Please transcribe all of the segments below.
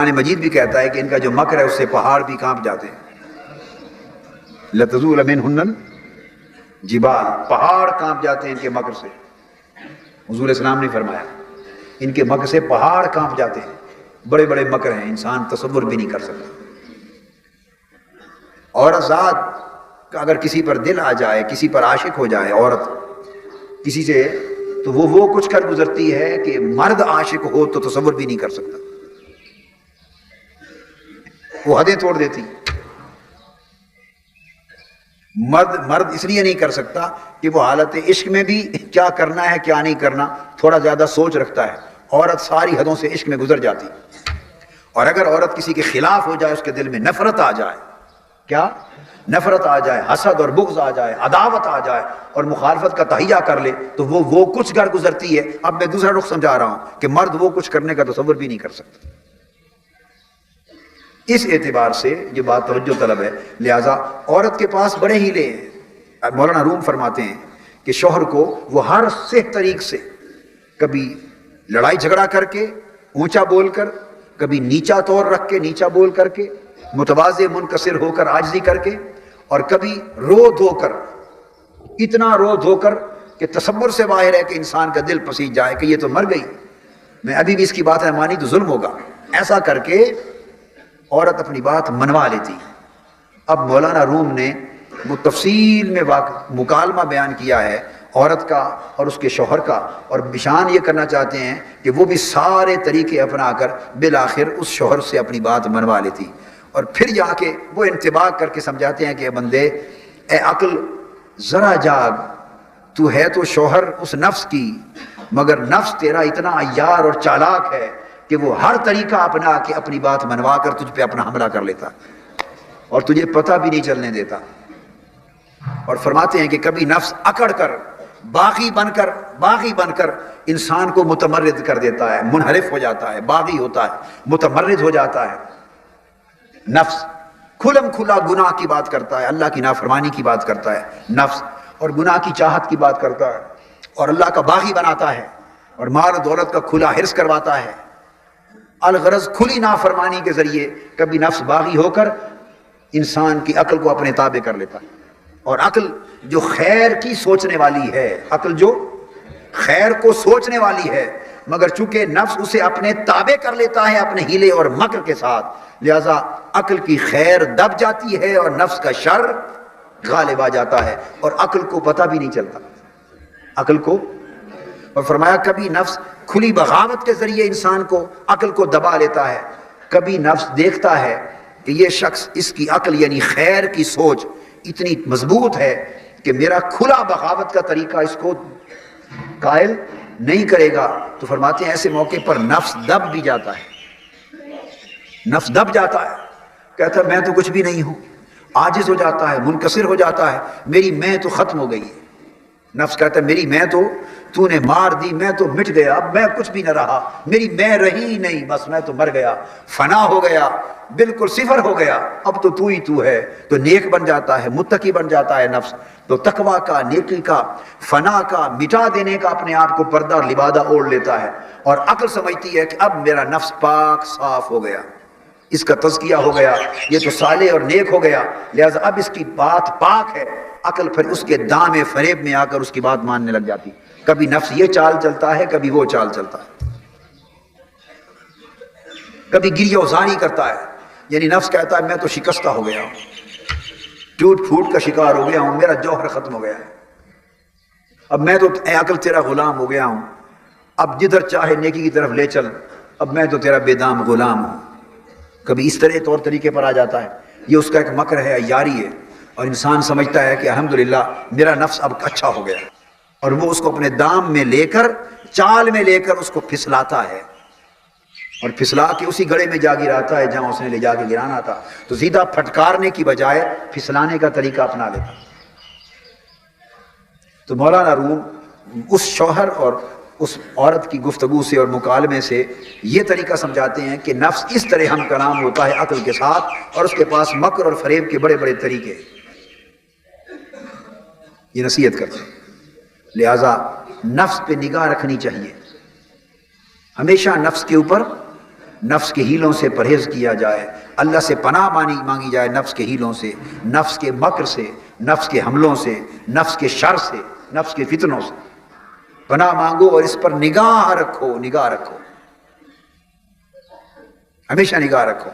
قرآن مجید بھی کہتا ہے کہ ان کا جو مکر ہے اس سے پہاڑ بھی کانپ جاتے ہیں. لَتَزُولَ مِنْهُنَّ الْجِبَالُ، پہاڑ کانپ جاتے ہیں ان کے مکر سے. حضور اسلام نے فرمایا ان کے مکر سے پہاڑ کانپ جاتے ہیں. بڑے بڑے مکر ہیں، انسان تصور بھی نہیں کر سکتا. عورت ذات اگر کسی پر دل آ جائے، کسی پر عاشق ہو جائے عورت کسی سے، تو وہ کچھ کر گزرتی ہے کہ مرد عاشق ہو تو تصور بھی نہیں کر سکتا. وہ حدیں توڑ دیتی. مرد اس لیے نہیں کر سکتا کہ وہ حالت عشق میں بھی کیا کرنا ہے کیا نہیں کرنا تھوڑا زیادہ سوچ رکھتا ہے. عورت ساری حدوں سے عشق میں گزر جاتی. اور اگر عورت کسی کے خلاف ہو جائے، اس کے دل میں نفرت آ جائے، کیا نفرت آ جائے، حسد اور بغض آ جائے، عداوت آ جائے اور مخالفت کا تہیہ کر لے، تو وہ کچھ کر گزرتی ہے. اب میں دوسرا رخ سمجھا رہا ہوں کہ مرد وہ کچھ کرنے کا تصور بھی نہیں کر سکتا. اس اعتبار سے یہ بات توجہ طلب ہے. لہٰذا عورت کے پاس بڑے ہیلے ہیں. مولانا روم فرماتے ہیں کہ شوہر کو وہ ہر صحیح طریق سے، کبھی لڑائی جھگڑا کر کے اونچا بول کر، کبھی نیچا طور رکھ کے نیچا بول کر کے، متواضع منکسر ہو کر عاجزی کر کے، اور کبھی رو دھو کر، اتنا رو دھو کر کہ تصور سے باہر ہے کہ انسان کا دل پسیج جائے کہ یہ تو مر گئی، میں ابھی بھی اس کی بات نہ مانی تو ظلم ہوگا. ایسا کر کے عورت اپنی بات منوا لیتی. اب مولانا روم نے وہ تفصیل میں مکالمہ بیان کیا ہے عورت کا اور اس کے شوہر کا، اور نشان یہ کرنا چاہتے ہیں کہ وہ بھی سارے طریقے اپنا کر بالآخر اس شوہر سے اپنی بات منوا لیتی. اور پھر جا کے وہ انتباہ کر کے سمجھاتے ہیں کہ اے بندے، اے عقل ذرا جاگ، تو ہے تو شوہر اس نفس کی، مگر نفس تیرا اتنا عیار اور چالاک ہے کہ وہ ہر طریقہ اپنا کے اپنی بات منوا کر تجھ پہ اپنا حملہ کر لیتا اور تجھے پتہ بھی نہیں چلنے دیتا. اور فرماتے ہیں کہ کبھی نفس اکڑ کر باغی بن کر انسان کو متمرد کر دیتا ہے، منحرف ہو جاتا ہے، باغی ہوتا ہے، متمرد ہو جاتا ہے. نفس کھلم کھلا گناہ کی بات کرتا ہے، اللہ کی نافرمانی کی بات کرتا ہے نفس، اور گناہ کی چاہت کی بات کرتا ہے، اور اللہ کا باغی بناتا ہے، اور مال و دولت کا کھلا حرص کرواتا ہے. الغرض کھلی نافرمانی کے ذریعے کبھی نفس باغی ہو کر انسان کی عقل کو اپنے تابع کر لیتا ہے. اور عقل جو خیر کی سوچنے والی ہے، عقل جو خیر کو سوچنے والی ہے، مگر چونکہ نفس اسے اپنے تابع کر لیتا ہے اپنے ہیلے اور مکر کے ساتھ، لہذا عقل کی خیر دب جاتی ہے اور نفس کا شر غالب آ جاتا ہے، اور عقل کو پتہ بھی نہیں چلتا عقل کو. اور فرمایا کبھی نفس کھلی بغاوت کے ذریعے انسان کو عقل کو دبا لیتا ہے. کبھی نفس دیکھتا ہے کہ یہ شخص، اس کی عقل یعنی خیر کی سوچ اتنی مضبوط ہے کہ میرا کھلا بغاوت کا طریقہ اس کو قائل نہیں کرے گا، تو فرماتے ہیں ایسے موقع پر نفس دب بھی جاتا ہے. نفس دب جاتا ہے، کہتا ہے میں تو کچھ بھی نہیں ہوں، عاجز ہو جاتا ہے، منکسر ہو جاتا ہے، میری میں تو ختم ہو گئی ہے. نفس کہتا ہے میری میں تو نے مار دی، میں تو مٹ گیا، اب میں کچھ بھی نہ رہا، میری میں رہی ہی نہیں، بس میں تو مر گیا، فنا ہو گیا، بالکل صفر ہو گیا، اب تو ہی تو ہے. تو نیک بن جاتا ہے، متقی بن جاتا ہے نفس. تو تقویٰ کا، نیکی کا، فنا کا، مٹا دینے کا اپنے آپ کو پردہ اور لبادہ اوڑھ لیتا ہے. اور عقل سمجھتی ہے کہ اب میرا نفس پاک صاف ہو گیا، اس کا تزکیہ ہو گیا، یہ تو صالح اور نیک ہو گیا، لہذا اب اس کی بات پاک ہے. عقل پھر اس کے دام فریب میں آ کر اس کی بات ماننے لگ جاتی. کبھی نفس یہ چال چلتا ہے، کبھی وہ چال چلتا ہے. کبھی گریہ وزاری کرتا ہے، یعنی نفس کہتا ہے میں تو شکستہ ہو گیا ہوں، ٹوٹ پھوٹ کا شکار ہو گیا ہوں، میرا جوہر ختم ہو گیا ہے، اب میں تو اے عقل تیرا غلام ہو گیا ہوں، اب جدھر چاہے نیکی کی طرف لے چل، اب میں تو تیرا بے دام غلام ہوں. کبھی اس طرح طور طریقے پر آ جاتا ہے. یہ اس کا ایک مکر ہے، عیاری ہے. اور انسان سمجھتا ہے کہ الحمدللہ میرا نفس اب اچھا ہو گیا، اور وہ اس کو اپنے دام میں لے کر، چال میں لے کر اس کو پھسلاتا ہے، اور پھسلا کے اسی گڑھے میں جا گراتا ہے جہاں اس نے لے جا کے گرانا تھا. تو سیدھا پھٹکارنے کی بجائے پھسلانے کا طریقہ اپنا لیتا. تو مولانا روم اس شوہر اور اس عورت کی گفتگو سے اور مکالمے سے یہ طریقہ سمجھاتے ہیں کہ نفس اس طرح ہم کلام ہوتا ہے عقل کے ساتھ، اور اس کے پاس مکر اور فریب کے بڑے بڑے طریقے. یہ نصیحت کرتے ہیں. لہذا نفس پہ نگاہ رکھنی چاہیے، ہمیشہ نفس کے اوپر نفس کے ہیلوں سے پرہیز کیا جائے، اللہ سے پناہ مانگی جائے نفس کے ہیلوں سے، نفس کے مکر سے، نفس کے حملوں سے، نفس کے شر سے، نفس کے فتنوں سے پناہ مانگو اور اس پر نگاہ رکھو، نگاہ رکھو، ہمیشہ نگاہ رکھو۔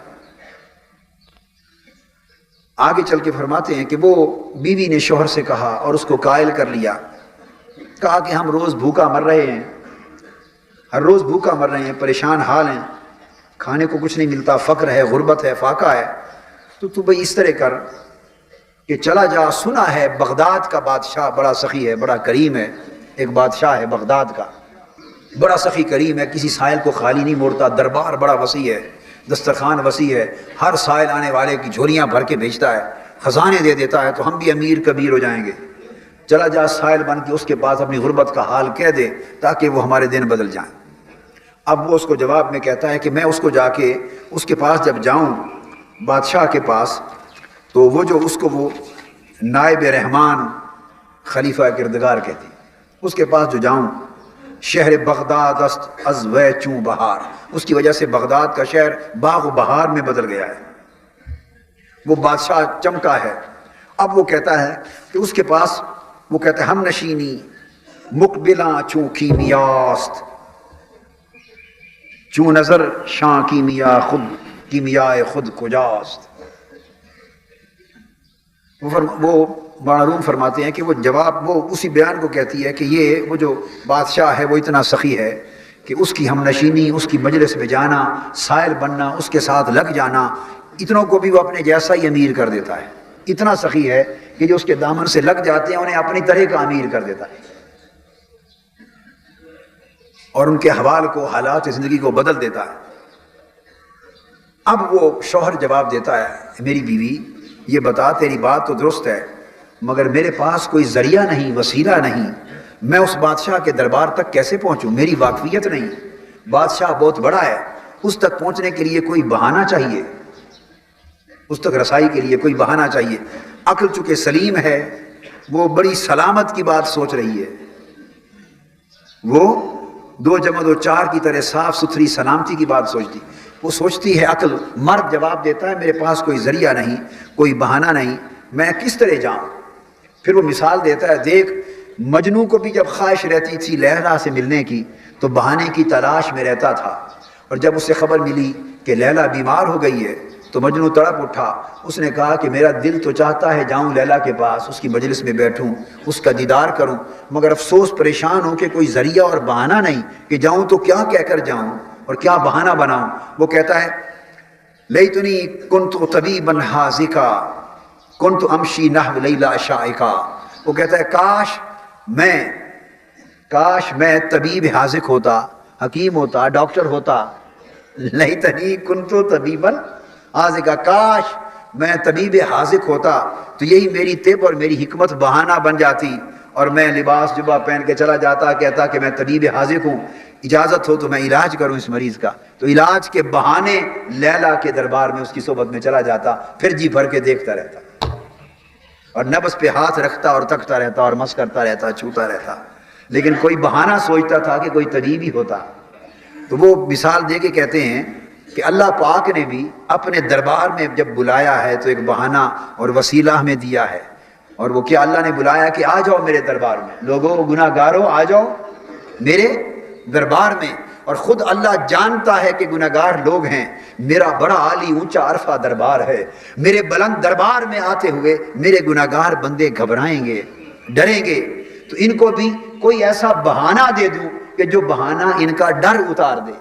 آگے چل کے فرماتے ہیں کہ وہ بیوی نے شوہر سے کہا اور اس کو قائل کر لیا، کہا کہ ہم روز بھوکا مر رہے ہیں، ہر روز بھوکا مر رہے ہیں، پریشان حال ہیں، کھانے کو کچھ نہیں ملتا، فقر ہے، غربت ہے، فاقہ ہے، تو بھئی اس طرح کر کہ چلا جا، سنا ہے بغداد کا بادشاہ بڑا سخی ہے، بڑا کریم ہے، ایک بادشاہ ہے بغداد کا، بڑا سخی کریم ہے، کسی سائل کو خالی نہیں موڑتا، دربار بڑا وسیع ہے، دسترخوان وسیع ہے، ہر سائل آنے والے کی جھولیاں بھر کے بھیجتا ہے، خزانے دے دیتا ہے، تو ہم بھی امیر کبیر ہو جائیں گے، چلا جا سائل بن کے اس کے پاس اپنی غربت کا حال کہہ دے تاکہ وہ ہمارے دن بدل جائیں۔ اب وہ اس کو جواب میں کہتا ہے کہ میں اس کو جا کے اس کے پاس جب جاؤں بادشاہ کے پاس، تو وہ جو اس کو وہ نائب رحمان خلیفہ کردگار کہتی، اس کے پاس جو جاؤں، شہر بغداد است از وے چوں بہار، اس کی وجہ سے بغداد کا شہر باغ و بہار میں بدل گیا ہے، وہ بادشاہ چمکا ہے۔ اب وہ کہتا ہے کہ اس کے پاس وہ کہتا ہے ہم نشینی مقبلاں چوں کیمیاست، چوں نظر شاں کیمیا خود کیمیائے خود کجاست۔ وہ معلوم فرماتے ہیں کہ وہ جواب، وہ اسی بیان کو کہتی ہے کہ یہ وہ جو بادشاہ ہے وہ اتنا سخی ہے کہ اس کی ہم نشینی، اس کی مجلس میں جانا، سائل بننا، اس کے ساتھ لگ جانا، اتنوں کو بھی وہ اپنے جیسا ہی امیر کر دیتا ہے، اتنا سخی ہے کہ جو اس کے دامن سے لگ جاتے ہیں انہیں اپنی طرح کا امیر کر دیتا ہے، اور ان کے احوال کو، حالات زندگی کو بدل دیتا ہے۔ اب وہ شوہر جواب دیتا ہے، میری بیوی یہ بتا، تیری بات تو درست ہے مگر میرے پاس کوئی ذریعہ نہیں، وسیلہ نہیں، میں اس بادشاہ کے دربار تک کیسے پہنچوں، میری واقفیت نہیں، بادشاہ بہت بڑا ہے، اس تک پہنچنے کے لیے کوئی بہانہ چاہیے، اس تک رسائی کے لیے کوئی بہانہ چاہیے۔ عقل چونکہ سلیم ہے، وہ بڑی سلامت کی بات سوچ رہی ہے، وہ 2 + 2 = 4 کی طرح صاف ستھری سلامتی کی بات سوچتی، وہ سوچتی ہے عقل، مرد جواب دیتا ہے میرے پاس کوئی ذریعہ نہیں، کوئی بہانہ نہیں، میں کس طرح جاؤں؟ پھر وہ مثال دیتا ہے، دیکھ مجنو کو بھی جب خواہش رہتی تھی لیلا سے ملنے کی تو بہانے کی تلاش میں رہتا تھا، اور جب اسے خبر ملی کہ لیلا بیمار ہو گئی ہے تو مجنو تڑپ اٹھا، اس نے کہا کہ میرا دل تو چاہتا ہے جاؤں لیلا کے پاس، اس کی مجلس میں بیٹھوں، اس کا دیدار کروں، مگر افسوس پریشان ہوں کہ کوئی ذریعہ اور بہانہ نہیں کہ جاؤں تو کیا کہہ کر جاؤں اور کیا بہانہ بناؤں۔ وہ کہتا ہے لیتنی کنت طبیبا حاذقا کنت امشی نحو لیلا شائقا، وہ کہتا ہے کاش میں طبیب حاذق ہوتا، حکیم ہوتا، ڈاکٹر ہوتا، لیتنی کنت طبیبا حاذقا، کاش میں طبیب حاذق ہوتا تو یہی میری طب اور میری حکمت بہانہ بن جاتی، اور میں لباس جبہ پہن کے چلا جاتا، کہتا کہ میں طبیب حاذق ہوں، اجازت ہو تو میں علاج کروں اس مریض کا، تو علاج کے بہانے لیلا کے دربار میں اس کی صحبت میں چلا جاتا، پھر جی بھر کے دیکھتا رہتا اور نبض پہ ہاتھ رکھتا اور تکتا رہتا اور مس کرتا رہتا، چھوتا رہتا، لیکن کوئی بہانہ سوچتا تھا کہ کوئی طبیب ہی ہوتا۔ تو وہ مثال دے کے کہتے ہیں کہ اللہ پاک نے بھی اپنے دربار میں جب بلایا ہے تو ایک بہانہ اور وسیلہ ہمیں دیا ہے، اور وہ کیا اللہ نے بلایا کہ آ جاؤ میرے دربار میں، لوگوں گناہ گاروں آ جاؤ میرے دربار میں، اور خود اللہ جانتا ہے کہ گناہ گار لوگ ہیں، میرا بڑا عالی اونچا عرفہ دربار ہے، میرے بلند دربار میں آتے ہوئے میرے گناہ گار بندے گھبرائیں گے، ڈریں گے، تو ان کو بھی کوئی ایسا بہانہ دے دوں کہ جو بہانہ ان کا ڈر اتار دے،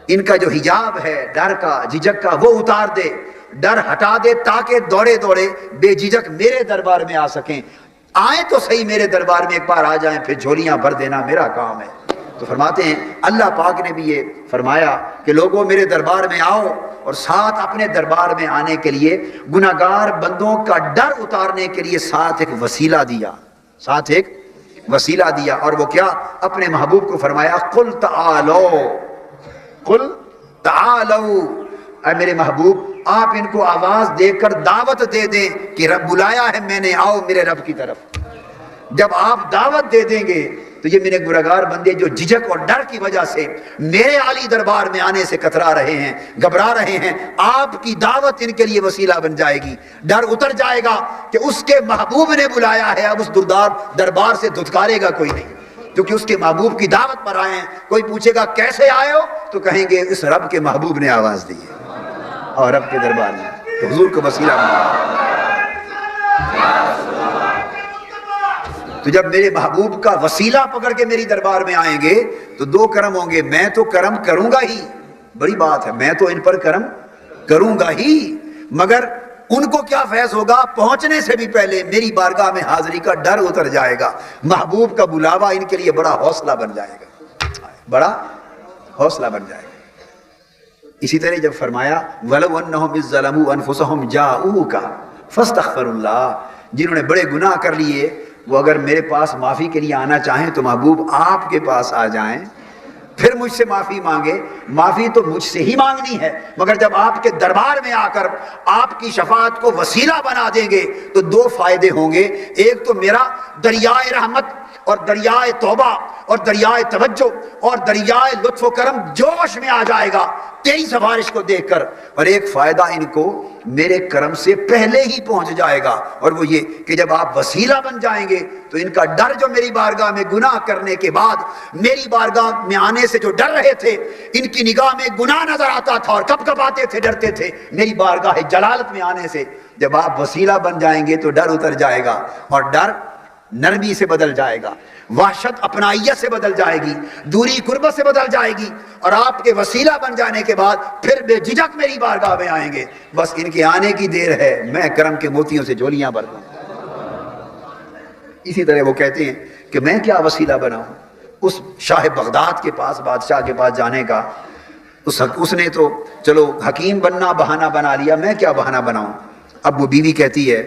ان کا جو حجاب ہے ڈر کا، جھجک کا، وہ اتار دے، ڈر ہٹا دے، تاکہ دوڑے دوڑے بے جھجک میرے دربار میں آ سکیں، آئیں تو صحیح میرے دربار میں ایک بار آ جائیں، پھر جھولیاں بھر دینا میرا کام ہے۔ تو فرماتے ہیں اللہ پاک نے بھی یہ فرمایا کہ لوگوں میرے دربار میں آؤ، اور ساتھ اپنے دربار میں آنے کے لیے گناہ گار بندوں کا ڈر اتارنے کے لیے ساتھ ایک وسیلہ دیا، ساتھ ایک وسیلہ دیا، اور وہ کیا؟ اپنے محبوب کو فرمایا قل تعالو، قل تعالو، اے میرے محبوب آپ ان کو آواز دے کر دعوت دے دیں کہ رب بلایا ہے میں نے، آؤ میرے رب کی طرف۔ جب آپ دعوت دے دیں گے تو یہ میرے گنہگار بندے جو جھجک اور ڈر کی وجہ سے میرے عالی دربار میں آنے سے کترا رہے ہیں، گھبرا رہے ہیں، آپ کی دعوت ان کے لیے وسیلہ بن جائے گی۔ ڈر اتر جائے گا کہ اس کے محبوب نے بلایا ہے، اب اس دربار سے دھتکارے گا کوئی نہیں، کیونکہ اس کے محبوب کی دعوت پر آئے ہیں۔ کوئی پوچھے گا کیسے آئے ہو تو کہیں گے اس رب کے محبوب نے آواز دی ہے اور رب کے دربار میں تو حضور کو وسیلہ بنا۔ تو جب میرے محبوب کا وسیلہ پکڑ کے میری دربار میں آئیں گے تو دو کرم ہوں گے، میں تو کرم کروں گا ہی، بڑی بات ہے، میں تو ان پر کرم کروں گا ہی، مگر ان کو کیا فیض ہوگا، پہنچنے سے بھی پہلے میری بارگاہ میں حاضری کا ڈر اتر جائے گا، محبوب کا بلاوا ان کے لیے بڑا حوصلہ بن جائے گا، بڑا حوصلہ بن جائے گا۔ اسی طرح جب فرمایا وَلَوْ أَنَّهُمْ إِذْ ظَلَمُوا أَنفُسَهُمْ جَاءُوكَ فَاسْتَغْفَرُوا اللَّهَ، جنہوں نے بڑے گناہ کر لیے وہ اگر میرے پاس معافی کے لیے آنا چاہیں تو محبوب آپ کے پاس آ جائیں، پھر مجھ سے معافی مانگے۔ معافی تو مجھ سے ہی مانگنی ہے، مگر جب آپ کے دربار میں آ کر آپ کی شفاعت کو وسیلہ بنا دیں گے تو دو فائدے ہوں گے، ایک تو میرا دریائے رحمت اور دریائے توبہ اور دریائے توجہ اور دریائے لطف و کرم جوش میں آ جائے گا تیری سفارش کو دیکھ کر، اور ایک فائدہ ان کو میرے کرم سے پہلے ہی پہنچ جائے گا، اور وہ یہ کہ جب آپ وسیلہ بن جائیں گے تو ان کا ڈر جو میری بارگاہ میں گناہ کرنے کے بعد میری بارگاہ میں آنے سے جو ڈر رہے تھے، ان کی نگاہ میں گناہ نظر آتا تھا اور کب کب آتے تھے، ڈرتے تھے میری بارگاہ جلالت میں آنے سے، جب آپ وسیلہ بن جائیں گے تو ڈر اتر جائے گا، اور ڈر نرمی سے بدل جائے گا، وحشت اپنائیت سے بدل جائے گی، دوری قربت سے بدل جائے گی، اور آپ کے وسیلہ بن جانے کے بعد پھر بے جھجک میری بارگاہ میں آئیں گے، بس ان کے آنے کی دیر ہے، میں کرم کے موتیوں سے جھولیاں بھر دوں۔ اسی طرح وہ کہتے ہیں کہ میں کیا وسیلہ بناؤں اس شاہ بغداد کے پاس، بادشاہ کے پاس جانے کا، اس نے تو چلو حکیم بننا بہانہ بنا لیا، میں کیا بہانہ بناؤں۔ اب وہ بیوی کہتی ہے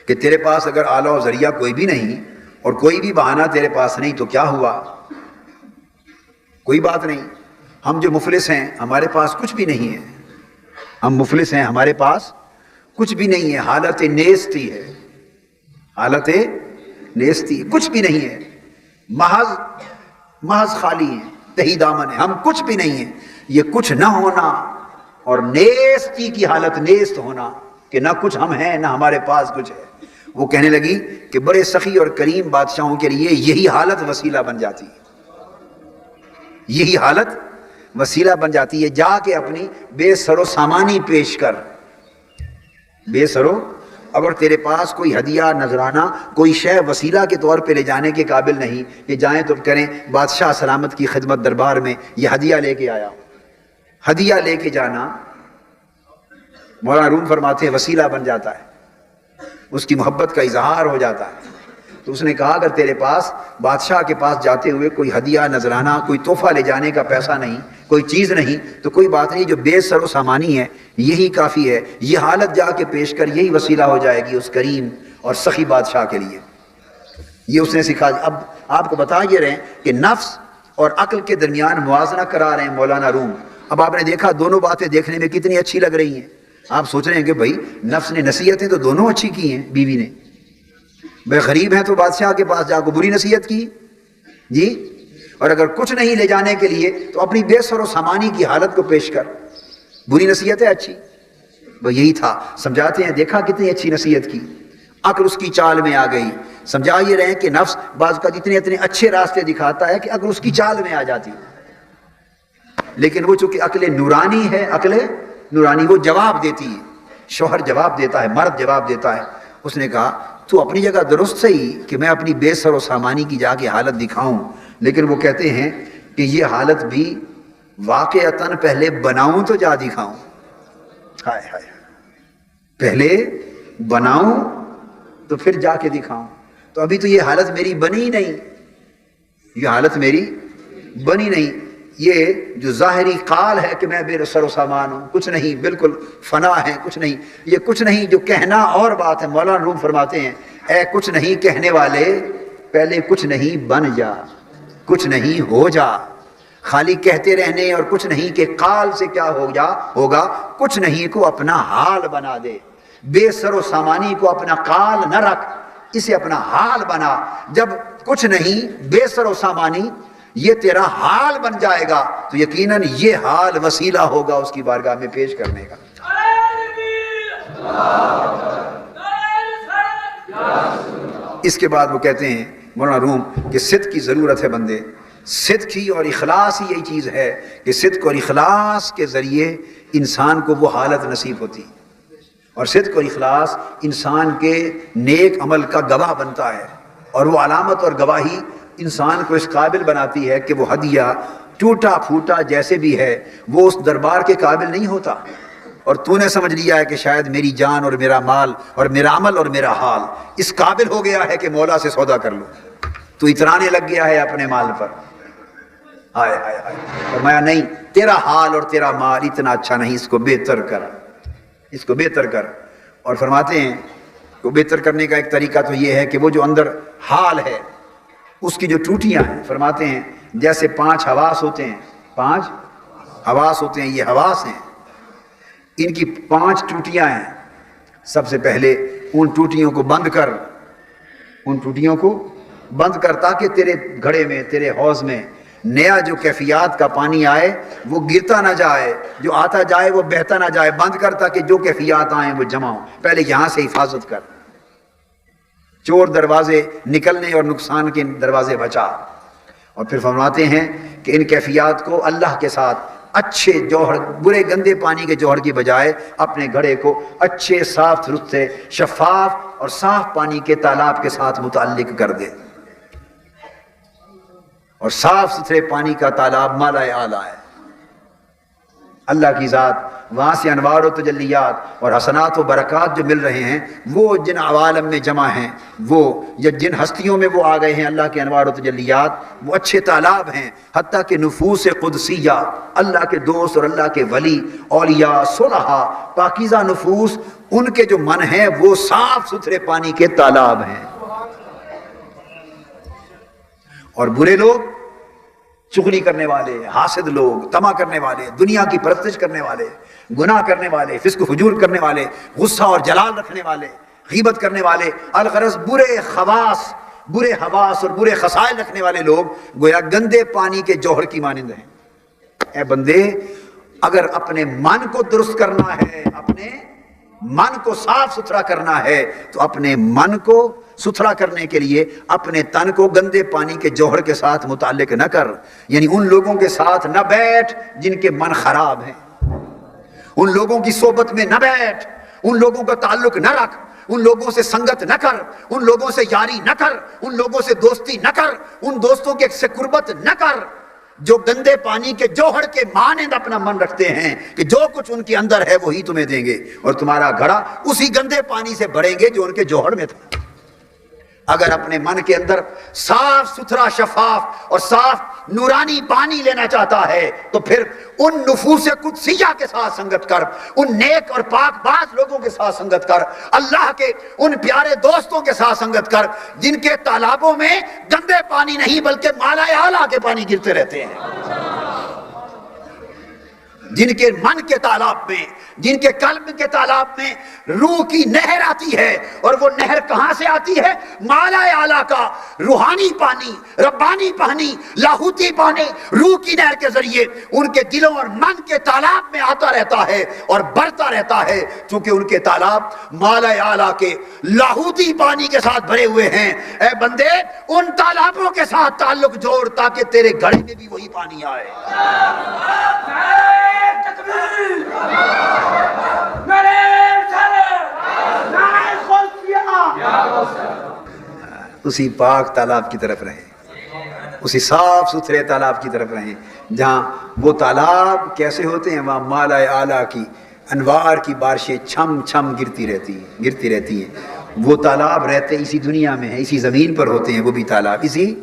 کہ تیرے پاس اگر آلہ و ذریعہ کوئی بھی نہیں اور کوئی بھی بہانہ تیرے پاس نہیں تو کیا ہوا، کوئی بات نہیں، ہم جو مفلس ہیں ہمارے پاس کچھ بھی نہیں ہے، ہم مفلس ہیں ہمارے پاس کچھ بھی نہیں ہے، حالت نیستی ہے، حالت نیستی، کچھ بھی نہیں ہے، محض خالی ہیں، تہی دامن ہے، ہم کچھ بھی نہیں ہیں۔ یہ کچھ نہ ہونا اور نیستی کی حالت، نیست ہونا کہ نہ کچھ ہم ہیں نہ ہمارے پاس کچھ ہے، وہ کہنے لگی کہ بڑے سخی اور کریم بادشاہوں کے لیے یہی حالت وسیلہ بن جاتی ہے، یہی حالت وسیلہ بن جاتی ہے، جا کے اپنی بے سر و سامانی پیش کر، بے سرو، اگر تیرے پاس کوئی ہدیہ نذرانہ کوئی شے وسیلہ کے طور پہ لے جانے کے قابل نہیں کہ جائیں تو کریں بادشاہ سلامت کی خدمت دربار میں یہ ہدیہ لے کے آیا، ہدیہ لے کے جانا مولانا روم فرماتے ہیں وسیلہ بن جاتا ہے، اس کی محبت کا اظہار ہو جاتا ہے۔ تو اس نے کہا اگر تیرے پاس بادشاہ کے پاس جاتے ہوئے کوئی ہدیہ نذرانہ کوئی تحفہ لے جانے کا پیسہ نہیں، کوئی چیز نہیں، تو کوئی بات نہیں، جو بے سر و سامانی ہے یہی کافی ہے، یہ حالت جا کے پیش کر، یہی وسیلہ ہو جائے گی اس کریم اور سخی بادشاہ کے لیے۔ یہ اس نے سکھا۔ اب آپ کو بتا یہ رہے ہیں کہ نفس اور عقل کے درمیان موازنہ کرا رہے ہیں مولانا روم۔ اب آپ نے دیکھا دونوں باتیں دیکھنے میں کتنی اچھی لگ رہی ہیں، آپ سوچ رہے ہیں کہ بھائی نفس نے نصیحتیں تو دونوں اچھی کی ہیں، بیوی نے، بھائی غریب ہیں تو بادشاہ کے پاس جا کو بری نصیحت کی جی، اور اگر کچھ نہیں لے جانے کے لیے تو اپنی بے سر و سامانی کی حالت کو پیش کر، بری نصیحت ہے اچھی، وہ یہی تھا۔ سمجھاتے ہیں دیکھا کتنی اچھی نصیحت کی، عقل اس کی چال میں آ گئی۔ سمجھا یہ رہے کہ نفس بعض کا اتنے اچھے راستے دکھاتا ہے کہ اگر اس کی چال میں آ جاتی، لیکن وہ چونکہ عقل نورانی ہے، عقل نورانی، وہ جواب دیتی ہے، شوہر جواب دیتا ہے، مرد جواب دیتا ہے۔ اس نے کہا تو اپنی جگہ درست صحیح کہ میں اپنی بے سر و سامانی کی جا کے حالت دکھاؤں، لیکن وہ کہتے ہیں کہ یہ حالت بھی واقعتاً پہلے بناؤں تو جا دکھاؤں، ہائے ہائے، پہلے بناؤں تو پھر جا کے دکھاؤں، تو ابھی تو یہ حالت میری بنی نہیں، یہ حالت میری بنی نہیں۔ یہ جو ظاہری قال ہے کہ میں بے سر و سامان ہوں، کچھ نہیں، بالکل فنا ہے، کچھ نہیں، یہ کچھ نہیں جو کہنا اور بات ہے۔ مولانا روم فرماتے ہیں اے کچھ نہیں کہنے والے، پہلے کچھ نہیں بن جا، کچھ نہیں ہو جا، خالی کہتے رہنے اور کچھ نہیں کہ قال سے کیا ہوگا، کچھ نہیں کو اپنا حال بنا دے، بے سر و سامانی کو اپنا قال نہ رکھ، اسے اپنا حال بنا. جب کچھ نہیں بے سر و سامانی یہ تیرا حال بن جائے گا تو یقیناً یہ حال وسیلہ ہوگا اس کی بارگاہ میں پیش کرنے کا. اس کے بعد وہ کہتے ہیں مولانا روم کہ صدق کی ضرورت ہے بندے. صدق ہی اور اخلاص ہی یہی چیز ہے کہ صدق اور اخلاص کے ذریعے انسان کو وہ حالت نصیب ہوتی ہے، اور صدق اور اخلاص انسان کے نیک عمل کا گواہ بنتا ہے، اور وہ علامت اور گواہی انسان کو اس قابل بناتی ہے کہ وہ ہدیہ ٹوٹا پھوٹا جیسے بھی ہے وہ اس دربار کے قابل نہیں ہوتا. اور تو نے سمجھ لیا ہے کہ شاید میری جان اور میرا مال اور میرا عمل اور میرا حال اس قابل ہو گیا ہے کہ مولا سے سودا کر لو. تو اترانے لگ گیا ہے اپنے مال پر. ہائے ہائے ہائے. فرمایا نہیں، تیرا حال اور تیرا مال اتنا اچھا نہیں، اس کو بہتر کر، اس کو بہتر کر. اور فرماتے ہیں کہ بہتر کرنے کا ایک طریقہ تو یہ ہے کہ وہ جو اندر حال ہے اس کی جو ٹوٹیاں ہیں، فرماتے ہیں جیسے 5 حواس ہوتے ہیں، 5 حواس ہوتے ہیں، یہ حواس ہیں، ان کی 5 ٹوٹیاں ہیں. سب سے پہلے ان ٹوٹیوں کو بند کر، ان ٹوٹیوں کو بند کر تاکہ تیرے گھڑے میں، تیرے حوض میں نیا جو کیفیات کا پانی آئے وہ گرتا نہ جائے، جو آتا جائے وہ بہتا نہ جائے. بند کر تاکہ جو کیفیات آئیں وہ جمع ہوں. پہلے یہاں سے حفاظت کر، چور دروازے نکلنے اور نقصان کے دروازے بچا. اور پھر فرماتے ہیں کہ ان کیفیات کو اللہ کے ساتھ اچھے جوہر، برے گندے پانی کے جوہر کی بجائے اپنے گھڑے کو اچھے صاف ستھرے شفاف اور صاف پانی کے تالاب کے ساتھ متعلق کر دے. اور صاف ستھرے پانی کا تالاب مالا اعلیٰ ہے، اللہ کی ذات، وہاں سے انوار و تجلیات اور حسنات و برکات جو مل رہے ہیں وہ جن عوالم میں جمع ہیں، وہ یا جن ہستیوں میں وہ آ گئے ہیں اللہ کے انوار و تجلیات، وہ اچھے تالاب ہیں. حتیٰ کہ نفوس قدسیہ، اللہ کے دوست اور اللہ کے ولی، اولیاء، صلحاء، پاکیزہ نفوس، ان کے جو من ہیں وہ صاف ستھرے پانی کے تالاب ہیں. اور برے لوگ، چغلی کرنے والے، حاسد لوگ، طمع کرنے والے، دنیا کی پرستش کرنے والے، گناہ کرنے والے، فسق و فجور کرنے والے، غصہ اور جلال رکھنے والے، غیبت کرنے والے، الغرض برے حواس اور برے خصائل رکھنے والے لوگ گویا گندے پانی کے جوہر کی مانند ہیں. اے بندے، اگر اپنے من کو درست کرنا ہے، اپنے من کو صاف ستھرا کرنا ہے تو اپنے من کو ستھرا کرنے کے لیے اپنے تن کو گندے پانی کے جوہر کے ساتھ متعلق نہ کر. یعنی ان لوگوں کے ساتھ نہ بیٹھ جن کے من خراب ہیں، ان لوگوں کی صحبت میں نہ بیٹھ، ان لوگوں کا تعلق نہ رکھ، ان لوگوں سے سنگت نہ کر، ان لوگوں سے یاری نہ کر، ان لوگوں سے دوستی نہ کر، ان دوستوں کے سے قربت نہ کر جو گندے پانی کے جوہر کے مانند اپنا من رکھتے ہیں کہ جو کچھ ان کے اندر ہے وہی تمہیں دیں گے، اور تمہارا گھڑا اسی گندے پانی سے بھریں گے جو ان کے جوہر میں تھا. اگر اپنے من کے اندر صاف ستھرا، شفاف اور صاف نورانی پانی لینا چاہتا ہے تو پھر ان نفوس قدسیہ کے ساتھ سنگت کر، ان نیک اور پاک باز لوگوں کے ساتھ سنگت کر، اللہ کے ان پیارے دوستوں کے ساتھ سنگت کر جن کے تالابوں میں گندے پانی نہیں بلکہ مالا اعلیٰ کے پانی گرتے رہتے ہیں، جن کے من کے تالاب میں، جن کے قلب کے تالاب میں روح کی نہر آتی ہے. اور وہ نہر کہاں سے آتی ہے؟ مالا اعلیٰ کا روحانی پانی، ربانی پانی، لاہوتی پانی روح کی نہر کے ذریعے ان کے دلوں اور من کے تالاب میں آتا رہتا ہے اور بڑھتا رہتا ہے، چونکہ ان کے تالاب مالا اعلیٰ کے لاہوتی پانی کے ساتھ بھرے ہوئے ہیں. اے بندے، ان تالابوں کے ساتھ تعلق جوڑ تاکہ تیرے گھڑے میں بھی وہی پانی آئے. اسی پاک تالاب کی طرف رہیں، اسی صاف ستھرے تالاب کی طرف رہیں جہاں وہ تالاب کیسے ہوتے ہیں، وہاں مالا اعلیٰ کی انوار کی بارشیں چھم چھم گرتی رہتی ہیں. وہ تالاب رہتے اسی دنیا میں ہیں، اسی زمین پر ہوتے ہیں. وہ بھی تالاب اسی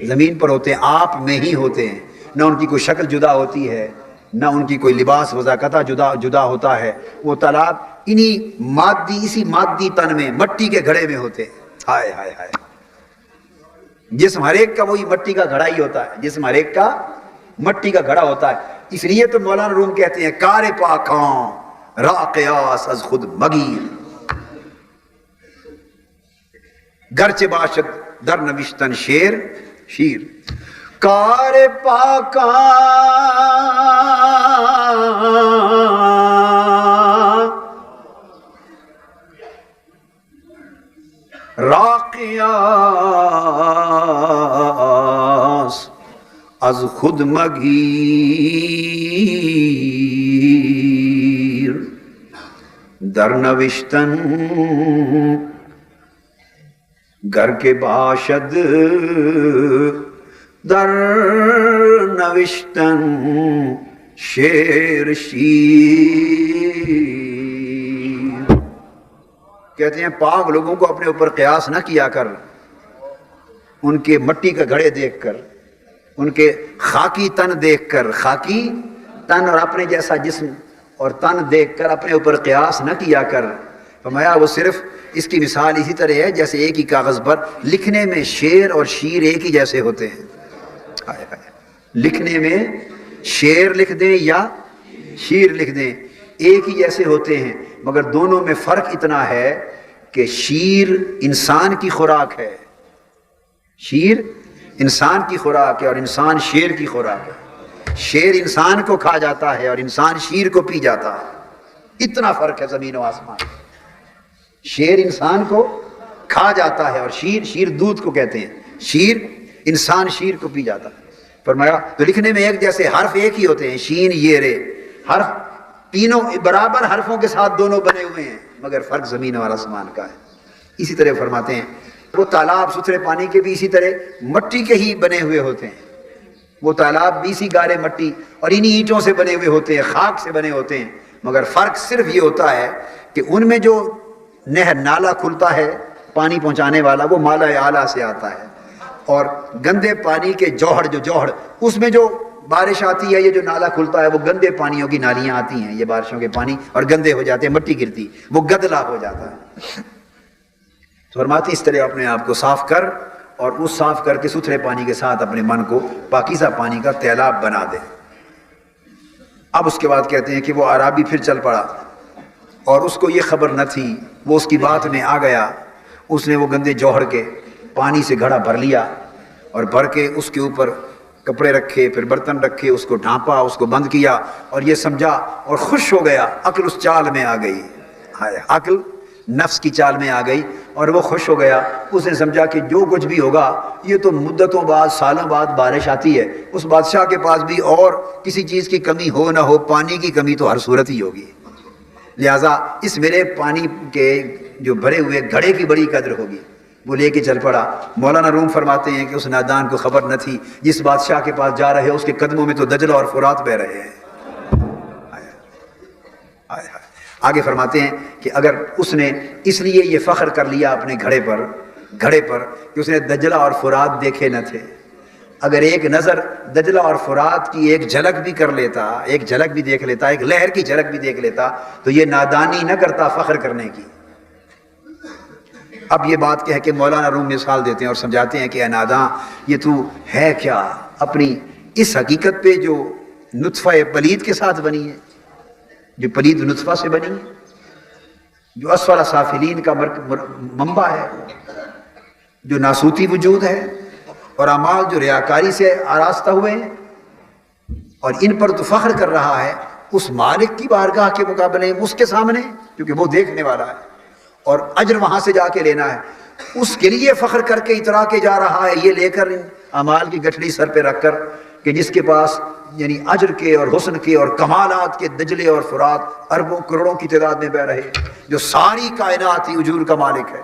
زمین پر ہوتے ہیں، آپ میں ہی ہوتے ہیں. نہ ان کی کوئی شکل جدا ہوتی ہے، نہ ان کی کوئی لباس وضاقتہ جدا ہوتا ہے. وہ تالاب اسی مادی تن میں، مٹی کے گھڑے میں ہوتے ہیں. ہائے ہائے ہائے. جسم ہر ایک کا وہی مٹی کا گھڑا ہی ہوتا ہے، جسم ہر ایک کا مٹی کا گھڑا ہوتا ہے. اس لیے تو مولانا روم کہتے ہیں کار پاکاں را قیاس از خود مگیر. گرچہ باشد در نوشتن شیر شیر کار پاکاں راقیاس از خود مگیر در نوشتن گر کے باشد در نوشتن شیر شیر. کہتے ہیں پاک لوگوں کو اپنے اوپر قیاس نہ کیا کر، ان کے مٹی کا گھڑے دیکھ کر، ان کے خاکی تن دیکھ کر، خاکی تن اور اپنے جیسا جسم اور تن دیکھ کر اپنے اوپر قیاس نہ کیا کر. فرمایا وہ صرف اس کی مثال اسی طرح ہے جیسے ایک ہی کاغذ پر لکھنے میں شیر اور شیر ایک ہی جیسے ہوتے ہیں. لکھنے میں شیر لکھ دیں یا شیر لکھ دیں ایک ہی جیسے ہوتے ہیں، مگر دونوں میں فرق اتنا ہے کہ شیر انسان کی خوراک ہے، شیر انسان کی خوراک ہے اور انسان شیر کی خوراک ہے. شیر انسان کو کھا جاتا ہے اور انسان شیر کو پی جاتا ہے. اتنا فرق ہے زمین و آسمان. شیر انسان کو کھا جاتا ہے اور شیر دودھ کو کہتے ہیں، شیر انسان شیر کو پی جاتا ہے. فرمایا تو لکھنے میں ایک جیسے حرف ایک ہی ہوتے ہیں، شین یہ رے، حرف تینوں برابر حرفوں کے ساتھ دونوں بنے ہوئے ہیں، مگر فرق زمین اور آسمان کا ہے. اسی طرح فرماتے ہیں وہ تالاب ستھرے پانی کے بھی اسی طرح مٹی کے ہی بنے ہوئے ہوتے ہیں. وہ تالاب بھی اسی گارے مٹی اور انہی اینٹوں سے بنے ہوئے ہوتے ہیں، خاک سے بنے ہوتے ہیں، مگر فرق صرف یہ ہوتا ہے کہ ان میں جو نہر نالا کھلتا ہے پانی پہنچانے والا وہ مالا اعلیٰ سے آتا ہے، اور گندے پانی کے جوہر اس میں جو بارش آتی ہے، یہ جو نالا کھلتا ہے وہ گندے پانیوں کی نالیاں آتی ہیں، یہ بارشوں کے پانی اور گندے ہو جاتے ہیں، مٹی گرتی وہ گدلا ہو جاتا ہے. تو فرماتی اس طرح اپنے آپ کو صاف کر اور اس صاف کر کے ستھرے پانی کے ساتھ اپنے من کو پاکیزہ پانی کا تیلاب بنا دے. اب اس کے بعد کہتے ہیں کہ وہ اعرابی پھر چل پڑا اور اس کو یہ خبر نہ تھی، وہ اس کی بات میں آ گیا. اس نے وہ گندے جوہر کے پانی سے گھڑا بھر لیا اور بھر کے اس کے اوپر کپڑے رکھے، پھر برتن رکھے، اس کو ڈھانپا، اس کو بند کیا اور یہ سمجھا اور خوش ہو گیا. عقل اس چال میں آ گئی، عقل نفس کی چال میں آ گئی اور وہ خوش ہو گیا. اس نے سمجھا کہ جو کچھ بھی ہوگا یہ تو مدتوں بعد، سالوں بعد بارش آتی ہے، اس بادشاہ کے پاس بھی اور کسی چیز کی کمی ہو نہ ہو پانی کی کمی تو ہر صورت ہی ہوگی، لہٰذا اس میرے پانی کے جو بھرے ہوئے گھڑے کی بڑی قدر ہوگی. وہ لے کے چل پڑا. مولانا روم فرماتے ہیں کہ اس نادان کو خبر نہ تھی جس بادشاہ کے پاس جا رہے اس کے قدموں میں تو دجلہ اور فرات بہ رہے ہیں. آگے فرماتے ہیں کہ اگر اس نے اس لیے یہ فخر کر لیا اپنے گھڑے پر کہ اس نے دجلہ اور فرات دیکھے نہ تھے، اگر ایک نظر دجلہ اور فرات کی ایک جھلک بھی کر لیتا، ایک جھلک بھی دیکھ لیتا، ایک لہر کی جھلک بھی دیکھ لیتا تو یہ نادانی نہ کرتا فخر کرنے کی. اب یہ بات کہہ کے مولانا روم مثال دیتے ہیں اور سمجھاتے ہیں کہ اے ناداں، یہ تو ہے کیا اپنی اس حقیقت پہ جو نطفہ پلید کے ساتھ بنی ہے، جو پلید نطفہ سے بنی ہے، جو اسفل سافلین کا منبع ہے، جو ناسوتی وجود ہے اور اعمال جو ریاکاری سے آراستہ ہوئے ہیں، اور ان پر تو فخر کر رہا ہے اس مالک کی بارگاہ کے مقابلے اس کے سامنے، کیونکہ وہ دیکھنے والا ہے اور اجر وہاں سے جا کے لینا ہے. اس کے لیے فخر کر کے اترا کے جا رہا ہے، یہ لے کر ان اعمال کی گٹھڑی سر پہ رکھ کر کہ جس کے پاس یعنی اجر کے اور حسن کے اور کمالات کے دجلے اور فرات اربوں کروڑوں کی تعداد میں بہ رہے، جو ساری کائنات ہی اجور کا مالک ہے،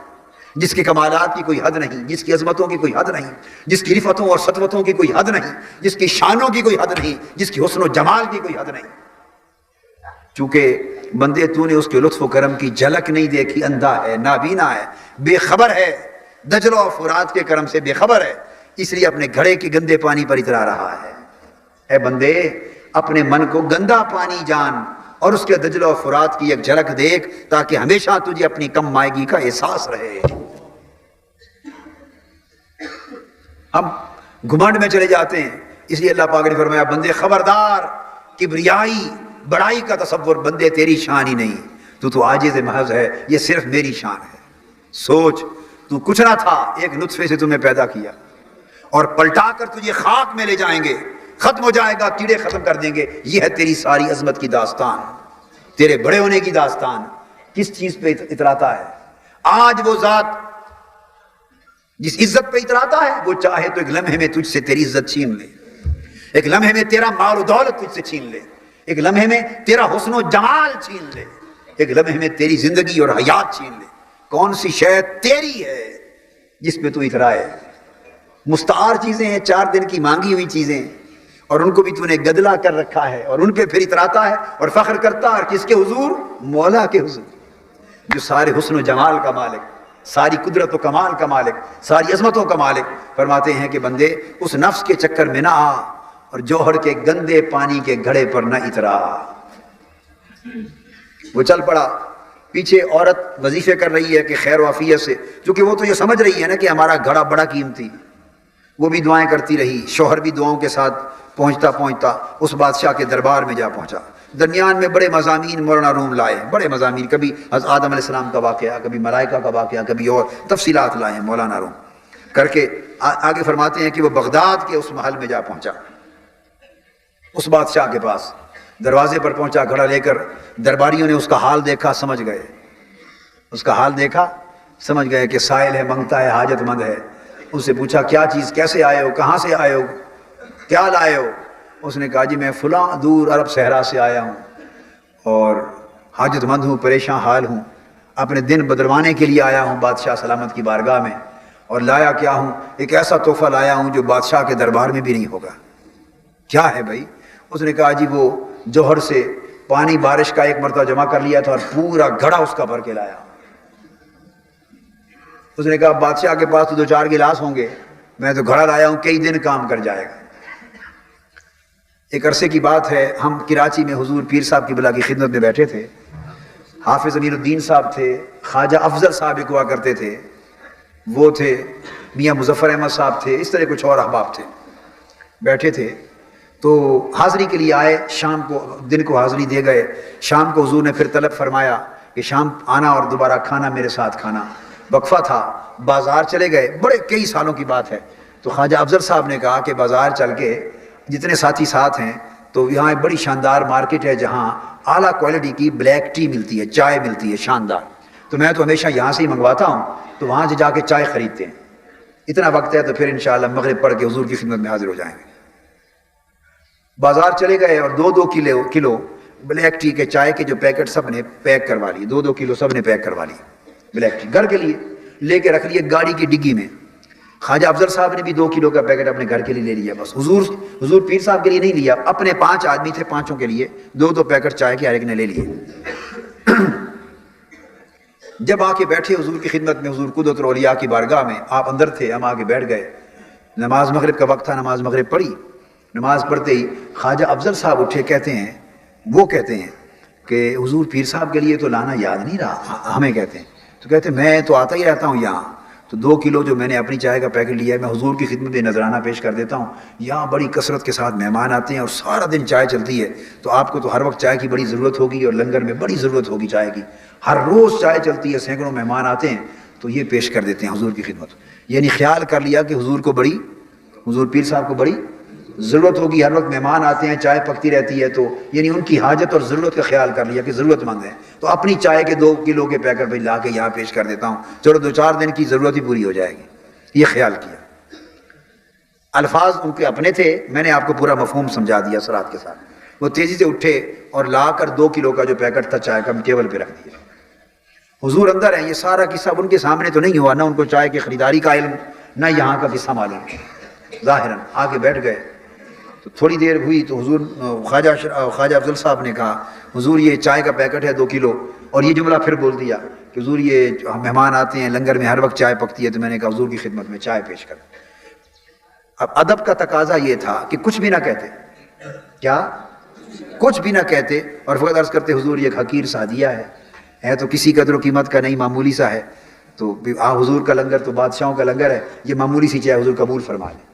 جس کے کمالات کی کوئی حد نہیں، جس کی عظمتوں کی کوئی حد نہیں، جس کی رفتوں اور سطوتوں کی کوئی حد نہیں، جس کی شانوں کی کوئی حد نہیں، جس کی حسن و جمال کی کوئی حد نہیں. چونکہ بندے تو نے اس کے لطف و کرم کی جھلک نہیں دیکھی، اندھا ہے، نابینا ہے، بے خبر ہے، دجلہ و فرات کے کرم سے بے خبر ہے، اس لیے اپنے گھڑے کے گندے پانی پر اترا رہا ہے. اے بندے اپنے من کو گندا پانی جان اور اس کے دجلہ و فرات کی ایک جھلک دیکھ تاکہ ہمیشہ تجھے اپنی کم مائگی کا احساس رہے. ہم گھمنڈ میں چلے جاتے ہیں، اس لیے اللہ پاک نے فرمایا بندے خبردار، کبریائی بڑائی کا تصور بندے تیری شان ہی نہیں، تو عاجز محض ہے، یہ صرف میری شان ہے. سوچ تو کچھ نہ تھا، ایک نطفے سے تمہیں پیدا کیا اور پلٹا کر تجھے خاک میں لے جائیں گے، ختم ہو جائے گا، کیڑے ختم کر دیں گے۔ یہ ہے تیری ساری عظمت کی داستان، تیرے بڑے ہونے کی داستان۔ کس چیز پہ اتراتا ہے؟ آج وہ ذات جس عزت پہ اتراتا ہے، وہ چاہے تو ایک لمحے میں تجھ سے تیری عزت چھین لے، ایک لمحے میں تیرا مال و دولت تجھ سے چھین لے، ایک لمحے میں تیرا حسن و جمال چھین لے، ایک لمحے میں تیری زندگی اور حیات چھین لے۔ کون سی شے تیری ہے جس پہ تو اترائے؟ مستعار چیزیں ہیں، 4 دن کی مانگی ہوئی چیزیں، اور ان کو بھی تو نے گدلا کر رکھا ہے، اور ان پہ پھر اتراتا ہے اور فخر کرتا ہے۔ اور کس کے حضور؟ مولا کے حضور، جو سارے حسن و جمال کا مالک، ساری قدرت و کمال کا مالک، ساری عظمتوں کا مالک، فرماتے ہیں کہ بندے اس نفس کے چکر میں نہ آ اور جوہر کے گندے پانی کے گھڑے پر نہ اترا۔ وہ چل پڑا، پیچھے عورت وظیفے کر رہی ہے کہ خیر و عافیت سے، چونکہ وہ تو یہ سمجھ رہی ہے نا کہ ہمارا گھڑا بڑا قیمتی، وہ بھی دعائیں کرتی رہی، شوہر بھی دعاؤں کے ساتھ پہنچتا اس بادشاہ کے دربار میں جا پہنچا۔ درمیان میں بڑے مضامین مولانا روم لائے، بڑے مضامین، کبھی حضرت آدم علیہ السلام کا واقعہ، کبھی ملائکہ کا واقعہ، کبھی اور تفصیلات لائے مولانا روم کر کے۔ آگے فرماتے ہیں کہ وہ بغداد کے اس محل میں جا پہنچا، اس بادشاہ کے پاس دروازے پر پہنچا گھڑا لے کر۔ درباریوں نے اس کا حال دیکھا، سمجھ گئے، اس کا حال دیکھا سمجھ گئے کہ سائل ہے، منگتا ہے، حاجت مند ہے۔ اس سے پوچھا کیا چیز، کیسے آئے ہو، کہاں سے آئے ہو، کیا لائے ہو؟ اس نے کہا جی میں فلاں دور عرب صحرا سے آیا ہوں اور حاجت مند ہوں، پریشان حال ہوں، اپنے دن بدلوانے کے لیے آیا ہوں بادشاہ سلامت کی بارگاہ میں، اور لایا کیا ہوں؟ ایک ایسا تحفہ لایا ہوں جو بادشاہ کے دربار میں بھی نہیں ہوگا۔ کیا ہے بھائی؟ اس نے کہا جی وہ جوہر سے پانی بارش کا ایک مرتبہ جمع کر لیا تھا اور پورا گھڑا اس کا بھر کے لایا۔ اس نے کہا بادشاہ کے پاس تو 2-4 گلاس ہوں گے، میں تو گھڑا لایا ہوں، کئی دن کام کر جائے گا۔ ایک عرصے کی بات ہے، ہم کراچی میں حضور پیر صاحب کی بلا کی خدمت میں بیٹھے تھے، حافظ امین الدین صاحب تھے، خواجہ افضل صاحب ایک ہوا کرتے تھے، وہ تھے، میاں مظفر احمد صاحب تھے، اس طرح کچھ اور احباب تھے، بیٹھے تھے تو حاضری کے لیے آئے، شام کو دن کو حاضری دے گئے، شام کو حضور نے پھر طلب فرمایا کہ شام آنا اور دوبارہ کھانا میرے ساتھ کھانا۔ وقفہ تھا، بازار چلے گئے، بڑے کئی سالوں کی بات ہے، تو خواجہ افضل صاحب نے کہا کہ بازار چل کے جتنے ساتھی ساتھ ہیں تو یہاں ایک بڑی شاندار مارکیٹ ہے جہاں اعلیٰ کوالٹی کی بلیک ٹی ملتی ہے، چائے ملتی ہے شاندار، تو میں تو ہمیشہ یہاں سے ہی منگواتا ہوں، تو وہاں سے جا کے چائے خریدتے ہیں، اتنا وقت ہے تو پھر انشاءاللہ مغرب پڑھ کے حضور کی خدمت میں حاضر ہو جائیں گے۔ بازار چلے گئے اور 2-2 کلو بلیک ٹی کے چائے کے جو پیکٹ سب نے پیک کروا لیے، 2-2 کلو سب نے پیک کروا لی بلیک ٹی، گھر کے لیے لے کے رکھ لیے گاڑی کی ڈگی میں۔ خواجہ افضل صاحب نے بھی 2 کلو کا پیکٹ اپنے گھر کے لیے لے لیا، بس حضور پیر صاحب کے لیے نہیں لیا، اپنے 5 آدمی تھے، 5 کے لیے 2-2 پیکٹ چائے کے ہر ایک نے لے لیے۔ جب آ کے بیٹھے حضور کی خدمت میں، حضور قدرت الاولیاء کی بارگاہ میں، آپ اندر تھے، ہم آگے بیٹھ گئے، نماز مغرب کا وقت تھا، نماز مغرب پڑھی، نماز پڑھتے ہی خواجہ افضل صاحب اٹھے، کہتے ہیں کہ حضور پیر صاحب کے لیے تو لانا یاد نہیں رہا، ہمیں کہتے ہیں، تو کہتے ہیں میں تو آتا ہی رہتا ہوں یہاں، تو 2 کلو جو میں نے اپنی چائے کا پیکٹ لیا ہے میں حضور کی خدمت میں نذرانہ پیش کر دیتا ہوں، یہاں بڑی کثرت کے ساتھ مہمان آتے ہیں اور سارا دن چائے چلتی ہے، تو آپ کو تو ہر وقت چائے کی بڑی ضرورت ہوگی اور لنگر میں بڑی ضرورت ہوگی چائے کی، ہر روز چائے چلتی ہے، سینکڑوں مہمان آتے ہیں، تو یہ پیش کر دیتے ہیں حضور کی خدمت۔ یعنی خیال کر لیا کہ حضور پیر صاحب کو بڑی ضرورت ہوگی، ہر وقت مہمان آتے ہیں، چائے پکتی رہتی ہے، تو یعنی ان کی حاجت اور ضرورت کا خیال کر لیا کہ ضرورت مند ہے، تو اپنی چائے کے 2 کلو کے پیکٹ بھی لا کے یہاں پیش کر دیتا ہوں، چلو 2-4 دن کی ضرورت ہی پوری ہو جائے گی، یہ خیال کیا۔ الفاظ ان کے اپنے تھے، میں نے آپ کو پورا مفہوم سمجھا دیا سرات کے ساتھ۔ وہ تیزی سے اٹھے اور لا کر 2 کلو کا جو پیکٹ تھا چائے کا ٹیبل پہ رکھ دیا۔ حضور اندر ہیں، یہ سارا قصہ ان کے سامنے تو نہیں ہوا، نہ ان کو چائے کی خریداری کا علم، نہ یہاں کا قصہ معلوم، ظاہراً آگے بیٹھ گئے۔ تو تھوڑی دیر ہوئی تو حضور خواجہ افضل صاحب نے کہا حضور یہ چائے کا پیکٹ ہے 2 کلو، اور یہ جملہ پھر بول دیا کہ حضور یہ مہمان آتے ہیں، لنگر میں ہر وقت چائے پکتی ہے، تو میں نے کہا حضور کی خدمت میں چائے پیش کر۔ اب ادب کا تقاضا یہ تھا کہ کچھ بھی نہ کہتے، کیا کچھ بھی نہ کہتے، اور فقط عرض کرتے حضور یہ حقیر سا ہدیہ ہے تو کسی قدر و قیمت کا نہیں، معمولی سا ہے، تو حضور کا لنگر تو بادشاہوں کا لنگر ہے، یہ معمولی سی چائے حضور قبول فرما لیں۔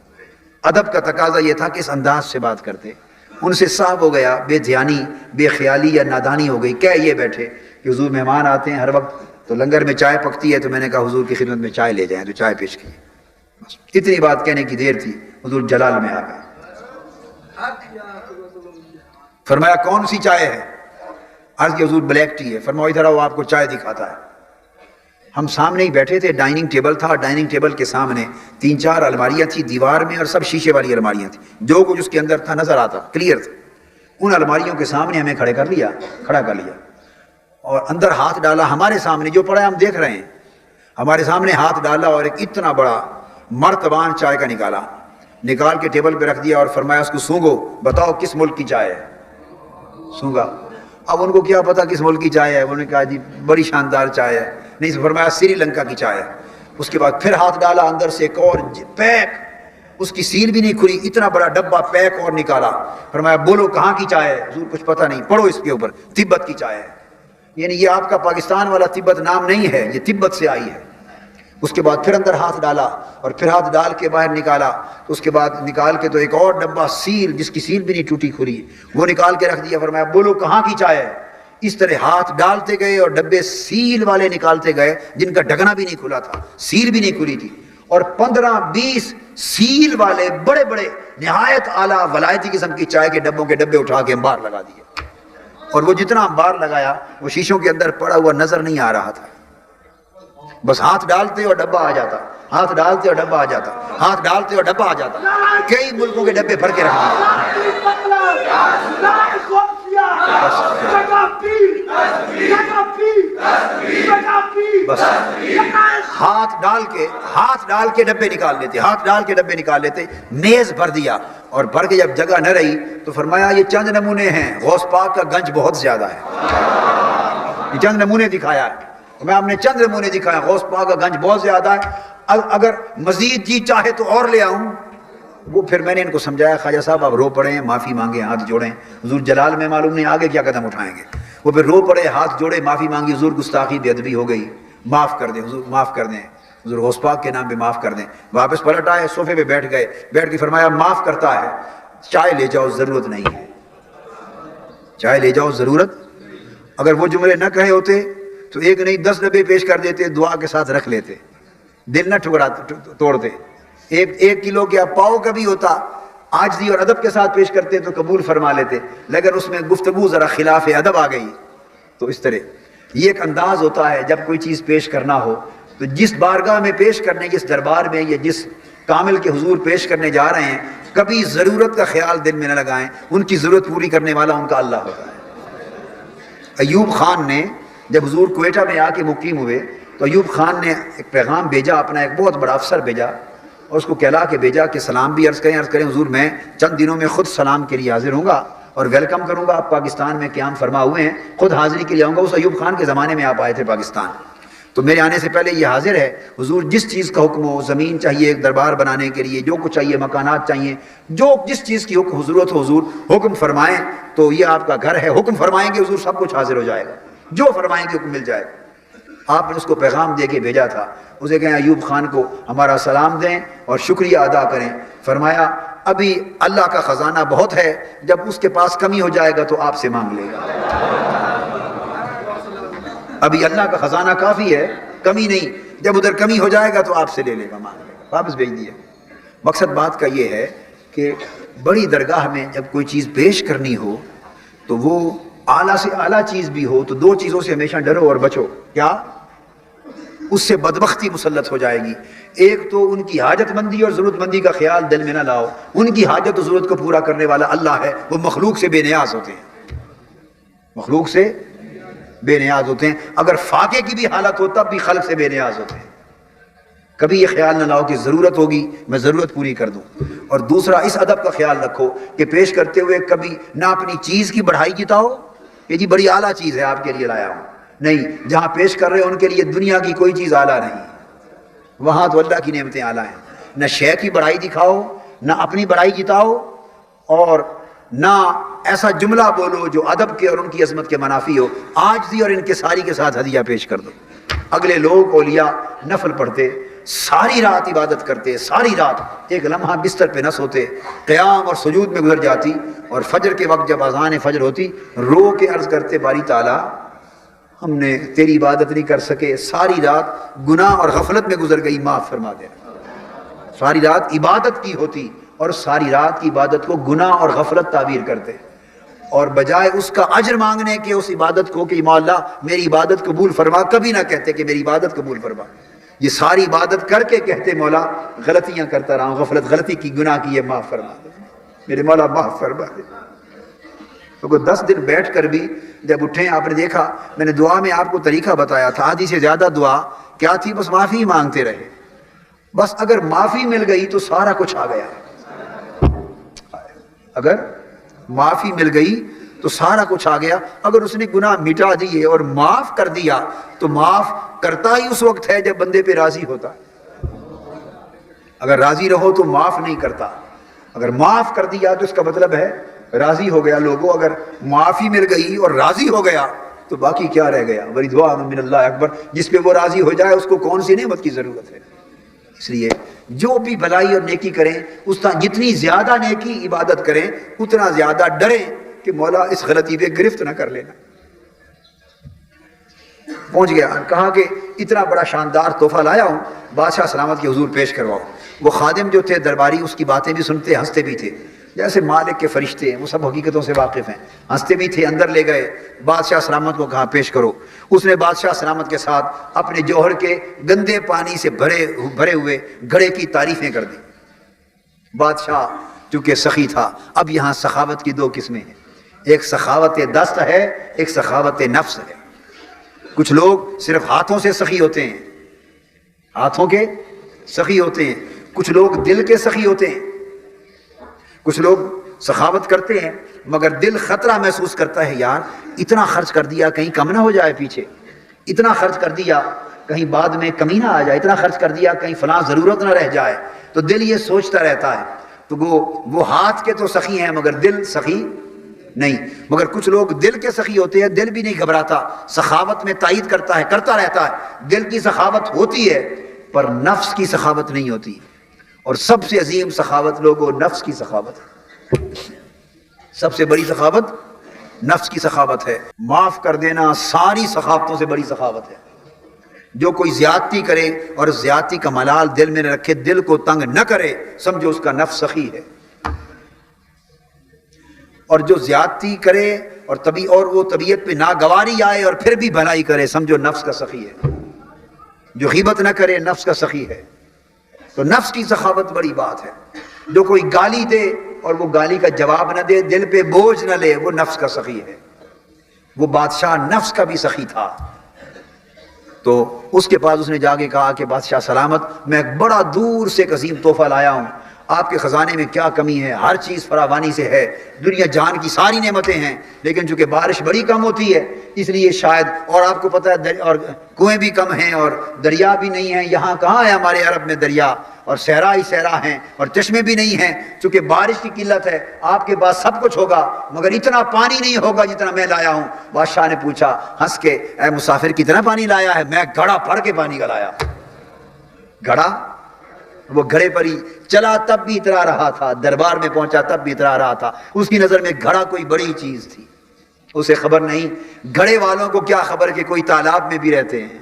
ادب کا تقاضا یہ تھا کہ اس انداز سے بات کرتے، ان سے صاف ہو گیا، بے دھیانی، بے خیالی یا نادانی ہو گئی، کہہ یہ بیٹھے کہ حضور مہمان آتے ہیں، ہر وقت تو لنگر میں چائے پکتی ہے تو میں نے کہا حضور کی خدمت میں چائے لے جائیں، تو چائے پیش کی. بس اتنی بات کہنے کی دیر تھی، حضور جلال میں آ گئے. فرمایا کون سی چائے ہے؟ عرض کی حضور بلیک ٹی ہے. فرمایا ادھر آؤ، آپ کو چائے دکھاتا ہے. ہم سامنے ہی بیٹھے تھے، ڈائننگ ٹیبل تھا، ڈائننگ ٹیبل کے سامنے 3-4 الماریاں تھیں دیوار میں، اور سب شیشے والی الماریاں تھیں، جو کچھ اس کے اندر تھا نظر آتا، کلیئر تھا. ان الماریوں کے سامنے ہمیں کھڑا کر لیا اور اندر ہاتھ ڈالا. ہمارے سامنے جو پڑا ہے ہم دیکھ رہے ہیں، ہمارے سامنے ہاتھ ڈالا اور ایک اتنا بڑا مرتبان چائے کا نکال کے ٹیبل پہ رکھ دیا اور فرمایا اس کو سونگو، بتاؤ کس ملک کی چائے ہے. سونگا. اب ان کو کیا پتا کس ملک کی چائے ہے، انہوں نے کہا جی بڑی شاندار چائے ہے. نہیں، فرمایا سری لنکا کی چائے ہے. اس کے بعد پھر ہاتھ ڈالا اندر سے ایک اور پیک، اس کی سیل بھی نہیں کھلی، اتنا بڑا ڈبہ پیک اور نکالا. فرمایا بولو کہاں کی چائے ہے؟ حضور کچھ پتہ نہیں، پڑھو اس کے اوپر، تبت کی چائے ہے. یعنی یہ آپ کا پاکستان والا تبت نام نہیں ہے، یہ تبت سے آئی ہے. اس کے بعد پھر اندر ہاتھ ڈالا اور پھر ہاتھ ڈال کے باہر نکالا. تو اس کے بعد نکال کے تو ایک اور ڈبہ سیل، جس کی سیل بھی نہیں ٹوٹی کھلی، وہ نکال کے رکھ دیا. فرمایا بولو کہاں کی چائے ہے؟ اس طرح ہاتھ ڈالتے گئے اور ڈبے سیل والے نکالتے گئے جن کا ڈھکنا بھی نہیں کھلا تھا، سیل بھی نہیں کھلی تھی. اور 15-20 سیل والے بڑے بڑے نہایت اعلیٰ ولایتی قسم کی چائے کے ڈبوں کے ڈبے اٹھا کے انبار لگا دیے. اور وہ جتنا انبار لگایا وہ شیشوں کے اندر پڑا ہوا نظر نہیں آ رہا تھا. بس ہاتھ ڈالتے اور ڈبہ آ جاتا، ہاتھ ڈالتے اور ڈبہ آ جاتا، ہاتھ ڈالتے اور ڈبہ آ جاتا. کئی ملکوں کے ڈبے بھر کے رکھ بس ہاتھ ڈال کے ڈبے نکال لیتے، ہاتھ ڈال کے ڈبے نکال لیتے. میز بھر دیا اور بھر کے جب جگہ نہ رہی تو فرمایا یہ چند نمونے ہیں، غوث پاک کا گنج بہت زیادہ ہے. یہ چند نمونے دکھایا ہے، میں آپ نے چند نمونے دکھایا، غوث پاک کا گنج بہت زیادہ ہے. اگر مزید جی چاہے تو اور لے آؤں. وہ پھر میں نے ان کو سمجھایا خواجہ صاحب آپ رو پڑیں، معافی مانگیں، ہاتھ جوڑیں. حضور جلال میں معلوم نہیں آگے کیا قدم اٹھائیں گے. وہ پھر رو پڑے، ہاتھ جوڑے، معافی مانگی. حضور گستاخی بے ادبی ہو گئی، معاف کر دیں حضور، معاف کر دیں حضور، غوث پاک کے نام پہ معاف کر دیں. واپس پلٹ آئے، صوفے پہ بیٹھ گئے، بیٹھ کے فرمایا معاف کرتا ہے، چائے لے جاؤ ضرورت نہیں ہے، چائے لے جاؤ ضرورت. اگر وہ جملے نہ کہے ہوتے تو ایک نہیں 10 ڈبے پیش کر دیتے، دعا کے ساتھ رکھ لیتے، دل نہ توڑتے. 1 کلو کا پاؤ کا بھی ہوتا، عاجزی اور ادب کے ساتھ پیش کرتے تو قبول فرما لیتے. لیکن اس میں گفتگو ذرا خلاف ادب آ گئی. تو اس طرح یہ ایک انداز ہوتا ہے جب کوئی چیز پیش کرنا ہو تو جس بارگاہ میں پیش کرنے، جس دربار میں یا جس کامل کے حضور پیش کرنے جا رہے ہیں، کبھی ضرورت کا خیال دل میں نہ لگائیں. ان کی ضرورت پوری کرنے والا ان کا اللہ ہوتا ہے. ایوب خان نے جب حضور کوئٹہ میں آ کے مقیم ہوئے تو ایوب خان نے ایک پیغام بھیجا، اپنا ایک بہت بڑا افسر بھیجا اور اس کو کہلا کے بھیجا کہ سلام بھی عرض کریں حضور میں چند دنوں میں خود سلام کے لیے حاضر ہوں گا اور ویلکم کروں گا. آپ پاکستان میں قیام فرما ہوئے ہیں، خود حاضری کے لیے آؤں گا. اس ایوب خان کے زمانے میں آپ آئے تھے پاکستان، تو میرے آنے سے پہلے یہ حاضر ہے. حضور جس چیز کا حکم ہو، زمین چاہیے ایک دربار بنانے کے لیے، جو کچھ چاہیے، مکانات چاہیے، جو جس چیز کی ضرورت ہو حضور حکم فرمائیں. تو یہ آپ کا گھر ہے، حکم فرمائیں گے حضور سب کچھ حاضر ہو جائے گا، جو فرمائیں گے حکم مل جائے گا. آپ نے اس کو پیغام دے کے بھیجا تھا. اسے کہیں ایوب خان کو ہمارا سلام دیں اور شکریہ ادا کریں. فرمایا ابھی اللہ کا خزانہ بہت ہے، جب اس کے پاس کمی ہو جائے گا تو آپ سے مانگ لے گا. ابھی اللہ کا خزانہ کافی ہے، کمی نہیں، جب ادھر کمی ہو جائے گا تو آپ سے لے لے گا، مانگ لے گا. واپس بھیج دیا. مقصد بات کا یہ ہے کہ بڑی درگاہ میں جب کوئی چیز پیش کرنی ہو تو وہ اعلیٰ سے اعلیٰ چیز بھی ہو تو 2 چیزوں سے ہمیشہ ڈرو اور بچو. کیا؟ اس سے بدبختی مسلط ہو جائے گی. ایک تو ان کی حاجت مندی اور ضرورت مندی کا خیال دل میں نہ لاؤ. ان کی حاجت و ضرورت کو پورا کرنے والا اللہ ہے، وہ مخلوق سے بے نیاز ہوتے ہیں، مخلوق سے بے نیاز ہوتے ہیں. اگر فاقے کی بھی حالت ہو تب بھی خلق سے بے نیاز ہوتے ہیں. کبھی یہ خیال نہ لاؤ کہ ضرورت ہوگی میں ضرورت پوری کر دوں. اور دوسرا اس ادب کا خیال رکھو کہ پیش کرتے ہوئے کبھی نہ اپنی چیز کی بڑھائی جتاؤ کہ جی بڑی اعلیٰ چیز ہے آپ کے لیے لایا ہوں. نہیں، جہاں پیش کر رہے ہیں ان کے لیے دنیا کی کوئی چیز اعلیٰ نہیں، وہاں تو اللہ کی نعمتیں اعلیٰ ہیں. نہ شے کی بڑائی دکھاؤ، نہ اپنی بڑائی جتاؤ، اور نہ ایسا جملہ بولو جو ادب کے اور ان کی عظمت کے منافی ہو. عاجزی اور انکساری کے ساتھ ہدیہ پیش کر دو. اگلے لوگ اولیاء نفل پڑھتے، ساری رات عبادت کرتے، ساری رات ایک لمحہ بستر پہ نہ سوتے، قیام اور سجود میں گزر جاتی، اور فجر کے وقت جب اذان فجر ہوتی رو کے عرض کرتے باری تعالیٰ ہم نے تیری عبادت نہیں کر سکے, ساری رات گناہ اور غفلت میں گزر گئی, معاف فرما دینا. ساری رات عبادت کی ہوتی اور ساری رات کی عبادت کو گناہ اور غفلت تعبیر کرتے, اور بجائے اس کا اجر مانگنے کے اس عبادت کو کہ مولا میری عبادت قبول فرما, کبھی نہ کہتے کہ میری عبادت قبول فرما. یہ ساری عبادت کر کے کہتے مولا غلطیاں کرتا رہا ہوں, غفلت غلطی کی, گناہ کی ہے, معاف فرما دے میرے مولا, معاف فرما دے. تو 10 دن بیٹھ کر بھی جب اٹھیں, آپ نے دیکھا میں نے دعا میں آپ کو طریقہ بتایا تھا, آدھی سے زیادہ دعا کیا تھی, بس معافی مانگتے رہے. بس اگر معافی مل گئی تو سارا کچھ آ گیا, اگر معافی مل گئی تو سارا کچھ آ گیا. اگر اس نے گناہ مٹا دیے اور معاف کر دیا تو معاف کرتا ہی اس وقت ہے جب بندے پہ راضی ہوتا. اگر راضی رہو تو معاف نہیں کرتا, اگر معاف کر دیا تو اس کا مطلب ہے راضی ہو گیا. لوگوں اگر معافی مل گئی اور راضی ہو گیا تو باقی کیا رہ گیا, ورضوان من اللہ اکبر. جس پہ وہ راضی ہو جائے اس کو کون سی نعمت کی ضرورت ہے. اس لیے جو بھی بھلائی اور نیکی کریں, اس طرح جتنی زیادہ نیکی عبادت کریں اتنا زیادہ ڈریں کہ مولا اس غلطی پہ گرفت نہ کر لینا. پہنچ گیا, کہا کہ اتنا بڑا شاندار تحفہ لایا ہوں, بادشاہ سلامت کے حضور پیش کرواؤ. وہ خادم جو تھے درباری اس کی باتیں بھی سنتے, ہنستے بھی تھے, جیسے مالک کے فرشتے ہیں, وہ سب حقیقتوں سے واقف ہیں, ہنستے بھی تھے. اندر لے گئے, بادشاہ سلامت کو کہا پیش کرو. اس نے بادشاہ سلامت کے ساتھ اپنے جوہر کے گندے پانی سے بھرے ہوئے گھڑے کی تعریفیں کر دی. بادشاہ چونکہ سخی تھا, اب یہاں سخاوت کی 2 قسمیں ہیں, ایک سخاوت دست ہے, ایک سخاوت نفس ہے. کچھ لوگ صرف ہاتھوں سے سخی ہوتے ہیں, ہاتھوں کے سخی ہوتے ہیں. کچھ لوگ دل کے سخی ہوتے ہیں. کچھ لوگ سخاوت کرتے ہیں مگر دل خطرہ محسوس کرتا ہے, یار اتنا خرچ کر دیا کہیں کم نہ ہو جائے پیچھے, اتنا خرچ کر دیا کہیں بعد میں کمی نہ آ جائے, اتنا خرچ کر دیا کہیں فلاں ضرورت نہ رہ جائے. تو دل یہ سوچتا رہتا ہے. تو وہ ہاتھ کے تو سخی ہیں مگر دل سخی نہیں. مگر کچھ لوگ دل کے سخی ہوتے ہیں, دل بھی نہیں گھبراتا, سخاوت میں تائید کرتا ہے, کرتا رہتا ہے. دل کی سخاوت ہوتی ہے پر نفس کی سخاوت نہیں ہوتی, اور سب سے عظیم سخاوت لوگوں نفس کی سخاوت ہے. سب سے بڑی سخاوت نفس کی سخاوت ہے. معاف کر دینا ساری سخاوتوں سے بڑی سخاوت ہے. جو کوئی زیادتی کرے اور زیادتی کا ملال دل میں نہ رکھے, دل کو تنگ نہ کرے, سمجھو اس کا نفس سخی ہے. اور جو زیادتی کرے اور وہ طبیعت پہ ناگواری آئے اور پھر بھی بھلائی کرے, سمجھو نفس کا سخی ہے. جو غیبت نہ کرے نفس کا سخی ہے. تو نفس کی سخاوت بڑی بات ہے. جو کوئی گالی دے اور وہ گالی کا جواب نہ دے, دل پہ بوجھ نہ لے, وہ نفس کا سخی ہے. وہ بادشاہ نفس کا بھی سخی تھا. تو اس کے پاس اس نے جا کے کہا کہ بادشاہ سلامت, میں بڑا دور سے ایک عظیم تحفہ لایا ہوں, آپ کے خزانے میں کیا کمی ہے, ہر چیز فراوانی سے ہے, دنیا جہان کی ساری نعمتیں ہیں, لیکن چونکہ بارش بڑی کم ہوتی ہے اس لیے شاید, اور آپ کو پتہ ہے اور کنویں بھی کم ہیں اور دریا بھی نہیں ہیں. یہاں کہاں ہے ہمارے عرب میں دریا, اور صحرا ہی صحرا ہیں, اور چشمے بھی نہیں ہیں. چونکہ بارش کی قلت ہے, آپ کے پاس سب کچھ ہوگا مگر اتنا پانی نہیں ہوگا جتنا میں لایا ہوں. بادشاہ نے پوچھا ہنس کے, اے مسافر کتنا پانی لایا ہے؟ میں گھڑا بھر کے پانی کا لایا. گھڑا, وہ گھڑے پر ہی چلا تب بھی اترا رہا تھا, دربار میں پہنچا تب بھی اترا رہا تھا. اس کی نظر میں گھڑا کوئی بڑی چیز تھی. اسے خبر نہیں, گھڑے والوں کو کیا خبر کہ کوئی تالاب میں بھی رہتے ہیں,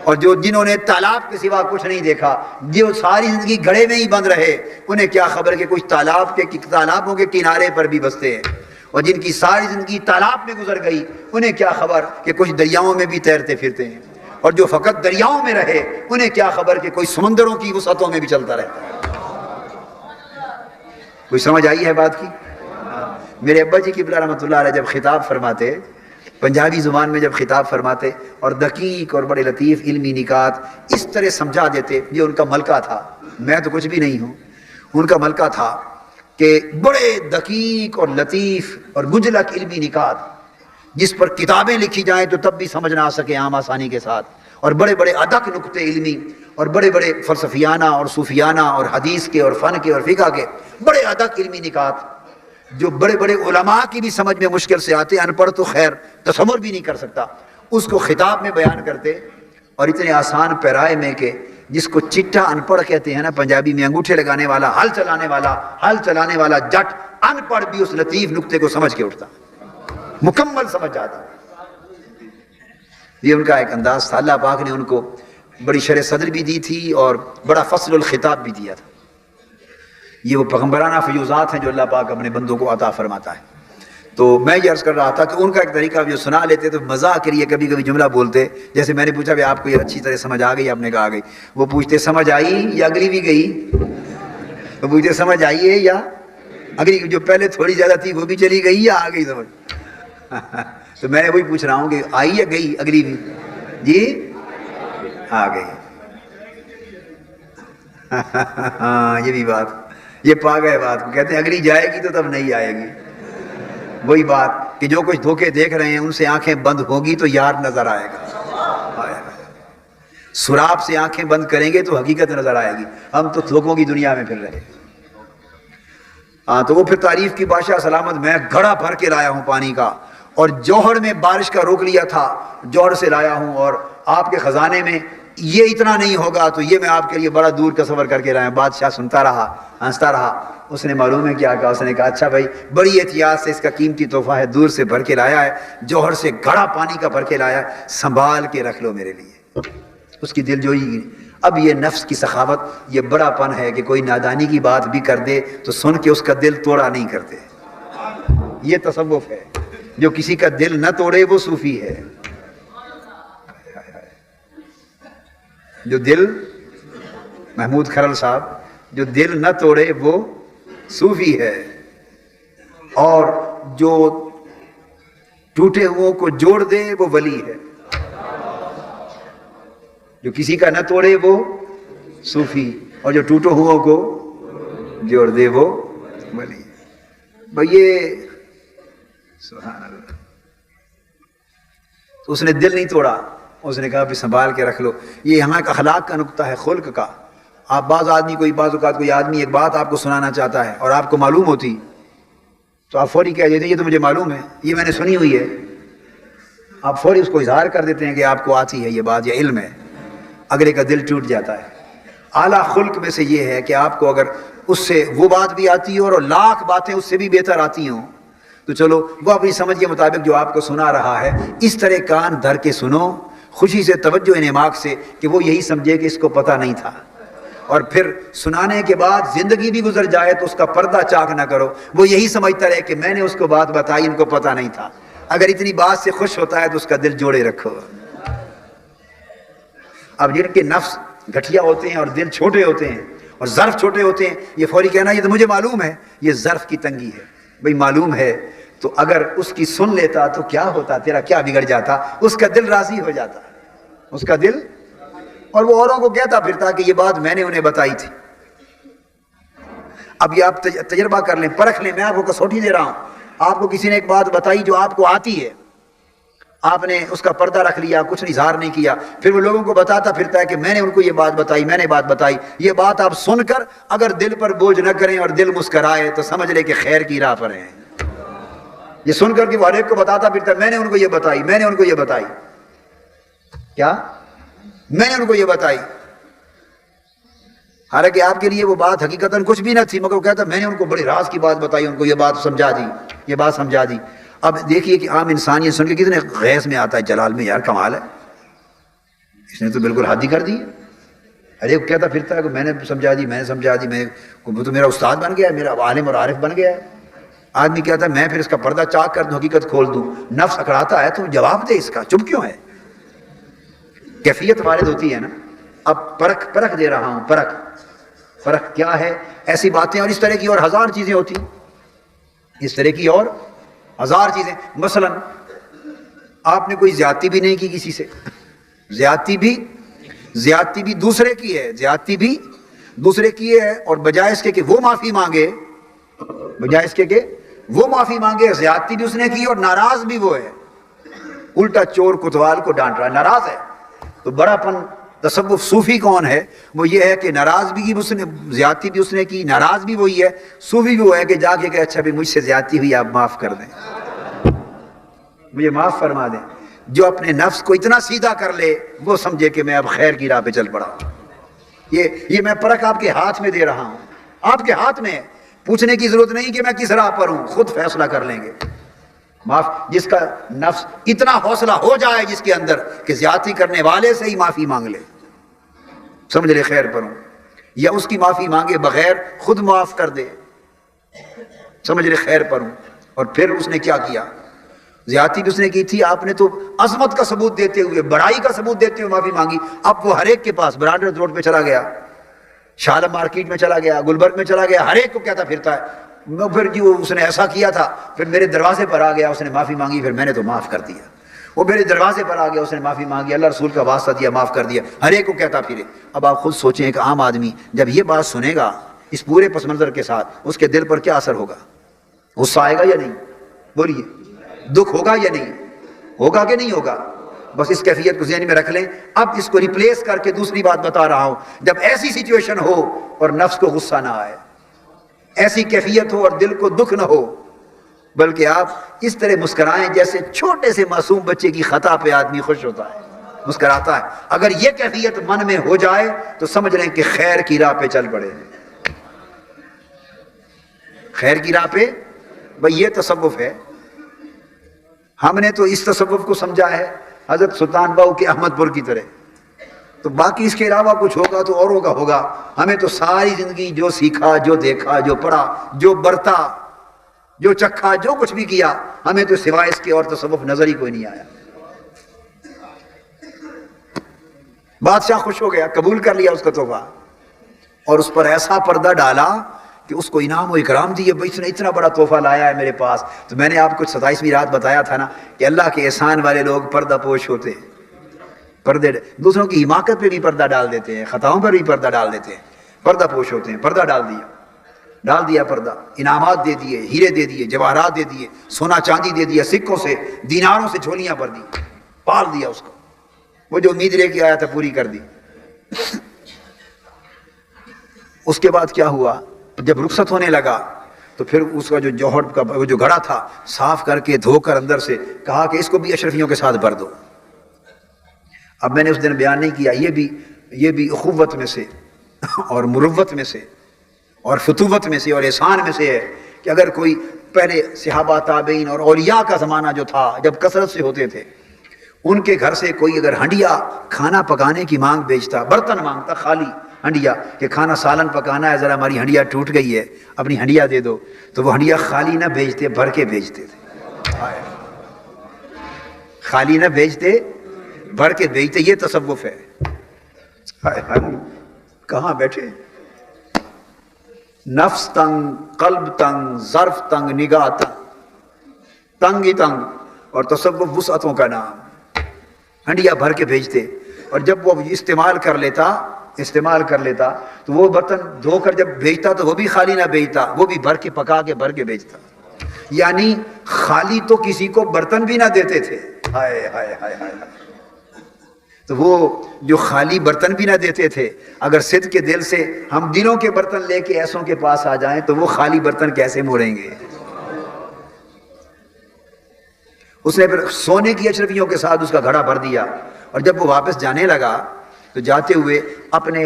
اور جنہوں نے تالاب کے سوا کچھ نہیں دیکھا, جو ساری زندگی گھڑے میں ہی بند رہے, انہیں کیا خبر کہ کچھ تالابوں کے کنارے پر بھی بستے ہیں. اور جن کی ساری زندگی تالاب میں گزر گئی, انہیں کیا خبر کہ کچھ دریاؤں میں بھی تیرتے پھرتے ہیں. اور جو فقط دریاؤں میں رہے, انہیں کیا خبر کہ کوئی سمندروں کی وسعتوں میں بھی چلتا رہتا ہے. کوئی سمجھ آئی ہے بات کی؟ میرے ابا جی قبلہ رحمۃ اللہ علیہ جب خطاب فرماتے, پنجابی زبان میں جب خطاب فرماتے اور دقیق اور بڑے لطیف علمی نکات اس طرح سمجھا دیتے, یہ ان کا ملکہ تھا. میں تو کچھ بھی نہیں ہوں, ان کا ملکہ تھا کہ بڑے دقیق اور لطیف اور گجلک علمی نکات جس پر کتابیں لکھی جائیں تو تب بھی سمجھ نہ آ سکے عام آسانی کے ساتھ, اور بڑے بڑے ادق نقطے علمی اور بڑے بڑے فلسفیانہ اور صوفیانہ اور حدیث کے اور فن کے اور فقہ کے بڑے ادق علمی نکات جو بڑے بڑے علماء کی بھی سمجھ میں مشکل سے آتے, ان پڑھ تو خیر تصور بھی نہیں کر سکتا, اس کو خطاب میں بیان کرتے. اور اتنے آسان پیرائے میں کہ جس کو چٹا ان پڑھ کہتے ہیں نا پنجابی میں, انگوٹھے لگانے والا, ہل چلانے والا جٹ ان پڑھ بھی اس لطیف نقطے کو سمجھ کے اٹھتا, مکمل سمجھ جاتا. یہ ان کا ایک انداز تھا. اللہ پاک نے ان کو بڑی شرح صدر بھی دی تھی اور بڑا فصل الخطاب بھی دیا تھا. یہ وہ پیغمبرانہ فیوزات ہیں جو اللہ پاک اپنے بندوں کو عطا فرماتا ہے. تو میں یہ عرض کر رہا تھا کہ ان کا ایک طریقہ جو سنا لیتے تو مزاح کے لیے کبھی کبھی جملہ بولتے. جیسے میں نے پوچھا آپ کو یہ اچھی طرح سمجھ آ گئی؟ آپ نے کہا آ گئی. وہ پوچھتے سمجھ آئی یا اگلی بھی گئی؟ وہ پوچھتے سمجھ آئی ہے یا اگلی؟ جو پہلے تھوڑی زیادہ تھی وہ بھی چلی گئی یا آ گئی سمجھ؟ تو میں وہی پوچھ رہا ہوں کہ آئی یا گئی اگلی بھی؟ جی آ گئی. ہاں یہ بھی بات، یہ پا گئے بات کو. کہتے ہیں اگلی جائے گی تو تب نہیں آئے گی. وہی بات کہ جو کچھ دھوکے دیکھ رہے ہیں ان سے آنکھیں بند ہوگی تو یار نظر آئے گا. سراب سے آنکھیں بند کریں گے تو حقیقت نظر آئے گی. ہم تو دھوکوں کی دنیا میں پھر رہے. ہاں تو وہ پھر تعریف کی بادشاہ سلامت میں گھڑا بھر کے لایا ہوں پانی کا، اور جوہر میں بارش کا روک لیا تھا، جوہر سے لایا ہوں. اور آپ کے خزانے میں یہ اتنا نہیں ہوگا تو یہ میں آپ کے لیے بڑا دور کا سفر کر کے لایا. بادشاہ سنتا رہا، ہنستا رہا. اس نے معلوم ہے کیا کہا؟ اس نے کہا اچھا بھائی بڑی احتیاط سے اس کا قیمتی تحفہ ہے، دور سے بھر کے لایا ہے، جوہر سے گھڑا پانی کا بھر کے لایا ہے، سنبھال کے رکھ لو میرے لیے. اس کی دل جوئی. اب یہ نفس کی سخاوت، یہ بڑا پن ہے کہ کوئی نادانی کی بات بھی کر دے تو سن کے اس کا دل توڑا نہیں کرتے. یہ تصوف ہے. جو کسی کا دل نہ توڑے وہ صوفی ہے. جو دل، محمود کھرل صاحب، جو دل نہ توڑے وہ صوفی ہے. اور جو ٹوٹے ہوئوں کو جوڑ دے وہ ولی ہے. جو کسی کا نہ توڑے وہ صوفی، اور جو ٹوٹے ہوئوں کو جوڑ دے وہ ولی. بھئی یہ سبحان اللہ. تو اس نے دل نہیں توڑا. اس نے کہا بھی سنبھال کے رکھ لو. یہ یہاں ایک اخلاق کا نقطہ ہے، خلق کا. آپ بعض اوقات کوئی آدمی ایک بات آپ کو سنانا چاہتا ہے اور آپ کو معلوم ہوتی تو آپ فوری کہہ دیتے ہیں یہ تو مجھے معلوم ہے، یہ میں نے سنی ہوئی ہے. آپ فوری اس کو اظہار کر دیتے ہیں کہ آپ کو آتی ہے یہ بات، یہ علم ہے. اگلے کا دل ٹوٹ جاتا ہے. اعلیٰ خلق میں سے یہ ہے کہ آپ کو اگر اس سے وہ بات بھی آتی ہو اور لاکھ باتیں اس سے بھی بہتر آتی ہوں تو چلو وہ اپنی سمجھ کے مطابق جو آپ کو سنا رہا ہے اس طرح کان دھر کے سنو، خوشی سے، توجہ انعماق سے، کہ وہ یہی سمجھے کہ اس کو پتہ نہیں تھا. اور پھر سنانے کے بعد زندگی بھی گزر جائے تو اس کا پردہ چاک نہ کرو، وہ یہی سمجھتا رہے کہ میں نے اس کو بات بتائی، ان کو پتہ نہیں تھا. اگر اتنی بات سے خوش ہوتا ہے تو اس کا دل جوڑے رکھو. اب جن کے نفس گھٹیا ہوتے ہیں اور دل چھوٹے ہوتے ہیں اور ظرف چھوٹے ہوتے ہیں، یہ فوری کہنا یہ تو مجھے معلوم ہے، یہ ظرف کی تنگی ہے. بھئی معلوم ہے تو اگر اس کی سن لیتا تو کیا ہوتا، تیرا کیا بگڑ جاتا؟ اس کا دل راضی ہو جاتا، اس کا دل. اور وہ اوروں کو کہتا پھرتا کہ یہ بات میں نے انہیں بتائی تھی. اب یہ آپ تجربہ کر لیں، پرکھ لیں. میں آپ کو کسوٹی دے رہا ہوں. آپ کو کسی نے ایک بات بتائی جو آپ کو آتی ہے، آپ نے اس کا پردہ رکھ لیا، کچھ اظہار نہیں کیا، پھر وہ لوگوں کو بتاتا پھرتا ہے کہ میں نے ان کو یہ بات بتائی، میں نے بات بتائی. یہ بات آپ سن کر اگر دل پر بوجھ نہ کریں اور دل مسکرائے تو سمجھ لے کہ خیر کی راہ پر ہیں. یہ سن کر کہ وہ ہر ایک کو بتاتا پھرتا ہے میں نے ان کو یہ بتائی، میں نے ان کو یہ بتائی. کیا میں نے ان کو یہ بتائی؟ حالانکہ آپ کے لیے وہ بات حقیقتاً کچھ بھی نہ تھی، مگر وہ کہتا میں نے ان کو بڑی راز کی بات بتائی، ان کو یہ بات سمجھا دی، یہ بات سمجھا دی. اب دیکھیے کہ عام انسان یہ سن کے کتنے غیظ میں آتا ہے، جلال میں. یار کمال ہے، اس نے تو بالکل حد ہی کر دی. ارے وہ کہتا پھرتا ہے کہ میں نے سمجھا دی، میں نے سمجھا دی، وہ تو میرا استاد بن گیا ہے، میرا عالم اور عارف بن گیا ہے. آدمی کہتا ہے میں پھر اس کا پردہ چاک کر دوں، حقیقت کھول دوں. نفس اکڑاتا ہے تو جواب دے، اس کا چپ کیوں ہے؟ کیفیت وارد ہوتی ہے نا. اب پرکھ دے رہا ہوں. پرکھ کیا ہے؟ ایسی باتیں اور اس طرح کی اور ہزار چیزیں ہوتی، اس طرح کی اور ہزار چیزیں. مثلا آپ نے کوئی زیادتی بھی نہیں کی کسی سے، زیادتی بھی دوسرے کی ہے، زیادتی بھی دوسرے کی ہے، اور بجائے اس کے کہ وہ معافی مانگے، بجائے اس کے کہ وہ معافی مانگے، زیادتی بھی اس نے کی اور ناراض بھی وہ ہے. الٹا چور کوتوال کو ڈانٹ رہا ہے، ناراض ہے. تو بڑا پن تصوف صوفی کون ہے؟ وہ یہ ہے کہ ناراض بھی اس نے، زیادتی بھی اس نے کی، ناراض بھی وہی ہے. صوفی بھی وہ ہے کہ جا کے کہ اچھا بھی مجھ سے زیادتی ہوئی، آپ معاف کر دیں، مجھے معاف فرما دیں. جو اپنے نفس کو اتنا سیدھا کر لے وہ سمجھے کہ میں اب خیر کی راہ پہ چل پڑا ہوں. یہ میں پرکھ آپ کے ہاتھ میں دے رہا ہوں، آپ کے ہاتھ میں. پوچھنے کی ضرورت نہیں کہ میں کس راہ پر ہوں، خود فیصلہ کر لیں گے. معاف جس کا نفس اتنا حوصلہ ہو جائے جس کے اندر کہ زیادتی کرنے والے سے ہی معافی مانگ لے، سمجھ لے خیر پر ہوں، یا اس کی معافی مانگے بغیر خود معاف کر دے، سمجھ لے خیر پر ہوں۔ اور پھر اس نے کیا کیا؟ زیادتی بھی اس نے کی تھی، آپ نے تو عظمت کا ثبوت دیتے ہوئے، بڑائی کا ثبوت دیتے ہوئے معافی مانگی۔ اب وہ ہر ایک کے پاس برانڈر روڈ پہ چلا گیا، شالم مارکیٹ میں چلا گیا، گلبرگ میں چلا گیا، ہر ایک کو کہتا پھرتا ہے پھر جی وہ اس نے ایسا کیا تھا، پھر میرے دروازے پر آ گیا، اس نے معافی مانگی، پھر میں نے تو معاف کر دیا۔ وہ میرے دروازے پر آ گیا، اس نے معافی مانگی، اللہ رسول کا واسطہ دیا، معاف کر دیا، ہر ایک کو کہتا پھرے۔ اب آپ خود سوچیں ایک عام آدمی جب یہ بات سنے گا اس پورے پس منظر کے ساتھ، اس کے دل پر کیا اثر ہوگا؟ غصہ آئے گا یا نہیں؟ بولیے، دکھ ہوگا یا نہیں ہوگا کہ نہیں ہوگا؟ بس اس کیفیت کو ذہن میں رکھ لیں۔ اب اس کو ریپلیس کر کے دوسری بات بتا رہا ہوں، جب ایسی سچویشن ہو اور نفس کو غصہ نہ آئے، ایسی کیفیت ہو اور دل کو دکھ نہ ہو، بلکہ آپ اس طرح مسکرائیں جیسے چھوٹے سے معصوم بچے کی خطا پہ آدمی خوش ہوتا ہے، مسکراتا ہے۔ اگر یہ کیفیت من میں ہو جائے تو سمجھ لیں کہ خیر کی راہ پہ چل پڑے، خیر کی راہ پہ۔ بھئی یہ تصوف ہے، ہم نے تو اس تصوف کو سمجھا ہے حضرت سلطان باؤ کے احمد پور کی طرح، تو باقی اس کے علاوہ کچھ ہوگا تو اوروں کا ہوگا۔ ہمیں تو ساری زندگی جو سیکھا، جو دیکھا، جو پڑھا، جو برتا، جو چکھا، جو کچھ بھی کیا، ہمیں تو سوائے اس کے اور تصوف نظر ہی کوئی نہیں آیا۔ بادشاہ خوش ہو گیا، قبول کر لیا اس کا تحفہ، اور اس پر ایسا پردہ ڈالا کہ اس کو انعام و اکرام دیے۔ بھائی اس نے اتنا بڑا تحفہ لایا ہے میرے پاس۔ تو میں نے آپ کو 27ویں رات بتایا تھا نا کہ اللہ کے احسان والے لوگ پردہ پوش ہوتے ہیں، پردے دوسروں کی حماقت پہ بھی پردہ ڈال دیتے ہیں، خطاؤں پر بھی پردہ ڈال دیتے ہیں، پردہ پوش ہوتے ہیں۔ پردہ ڈال دیا پردہ، انعامات دے دیے، ہیرے دے دیے، جواہرات دے دیے، سونا چاندی دے دیا، سکوں سے، دیناروں سے جھولیاں بھر دی، پال دیا اس کو، وہ جو امید لے کے آیا تھا پوری کر دی۔ اس کے بعد کیا ہوا؟ جب رخصت ہونے لگا تو پھر اس کا جو جوہر کا وہ جو گھڑا تھا صاف کر کے دھو کر اندر سے کہا کہ اس کو بھی اشرفیوں کے ساتھ بھر دو۔ اب میں نے اس دن بیان نہیں کیا، یہ بھی اخوت میں سے اور مروت میں سے اور فتوت میں سے اور احسان میں سے ہے کہ اگر کوئی پہلے صحابہ تابعین اور اولیاء کا زمانہ جو تھا جب کثرت سے ہوتے تھے، ان کے گھر سے کوئی اگر ہنڈیا کھانا پکانے کی مانگ بیچتا، برتن مانگتا خالی ہنڈیا کہ کھانا سالن پکانا ہے، ذرا ہماری ہنڈیا ٹوٹ گئی ہے، اپنی ہنڈیا دے دو، تو وہ ہنڈیا خالی نہ بیچتے، بھر کے بیچتے تھے، خالی نہ بیچتے، بھر کے بیچتے۔ یہ تصوف ہے۔ کہاں بیٹھے؟ نفس تنگ، قلب تنگ، ظرف تنگ، نگاہ تنگ ہی تنگ، اور تصوف وسعتوں کا نام۔ ہنڈیا بھر کے بیچتے، اور جب وہ استعمال کر لیتا تو وہ برتن دھو کر جب بیچتا تو وہ بھی خالی نہ بیچتا، وہ بھی بھر کے پکا کے بھر کے بیچتا۔ یعنی خالی تو کسی کو برتن بھی نہ دیتے تھے۔ ہائے ہائے ہائے ہائے۔ تو وہ جو خالی برتن بھی نہ دیتے تھے، اگر صدق کے دل سے ہم دنوں کے برتن لے کے ایسوں کے پاس آ جائیں تو وہ خالی برتن کیسے موڑیں گے؟ اس نے پھر سونے کی اشرفیوں کے ساتھ اس کا گھڑا بھر دیا، اور جب وہ واپس جانے لگا تو جاتے ہوئے اپنے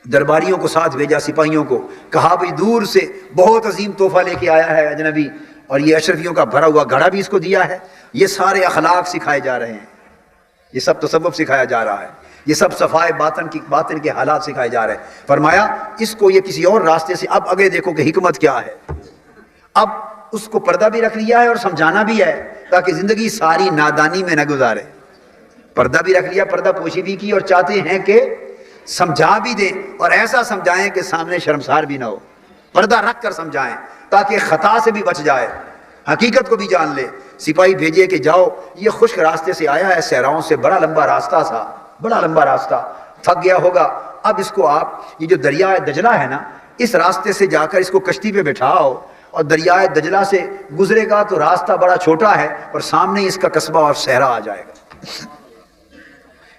درباریوں کو ساتھ بھیجا، سپاہیوں کو کہا بھئی دور سے بہت عظیم تحفہ لے کے آیا ہے اجنبی، اور یہ اشرفیوں کا بھرا ہوا گھڑا بھی اس کو دیا ہے۔ یہ سارے اخلاق سکھائے جا رہے ہیں، یہ سب تصوف سکھایا جا رہا ہے، یہ سب صفائے باطن کے حالات سکھائے جا رہے ہیں۔ فرمایا اس کو یہ کسی اور راستے سے، اب آگے دیکھو کہ حکمت کیا ہے۔ اب اس کو پردہ بھی رکھ لیا ہے اور سمجھانا بھی ہے تاکہ زندگی ساری نادانی میں نہ گزارے۔ پردہ بھی رکھ لیا، پردہ پوشی بھی کی، اور چاہتے ہیں کہ سمجھا بھی دیں، اور ایسا سمجھائیں کہ سامنے شرمسار بھی نہ ہو۔ پردہ رکھ کر سمجھائیں تاکہ خطا سے بھی بچ جائے، حقیقت کو بھی جان لے۔ سپاہی بھیجے کہ جاؤ، یہ خشک راستے سے آیا ہے، صحراؤں سے، بڑا لمبا راستہ تھا، بڑا لمبا راستہ، تھک گیا ہوگا۔ اب اس کو آپ یہ جو دریائے دجلہ ہے نا، اس راستے سے جا کر اس کو کشتی پہ بٹھاؤ، اور دریائے دجلہ سے گزرے گا تو راستہ بڑا چھوٹا ہے اور سامنے اس کا قصبہ اور صحرا آ جائے گا۔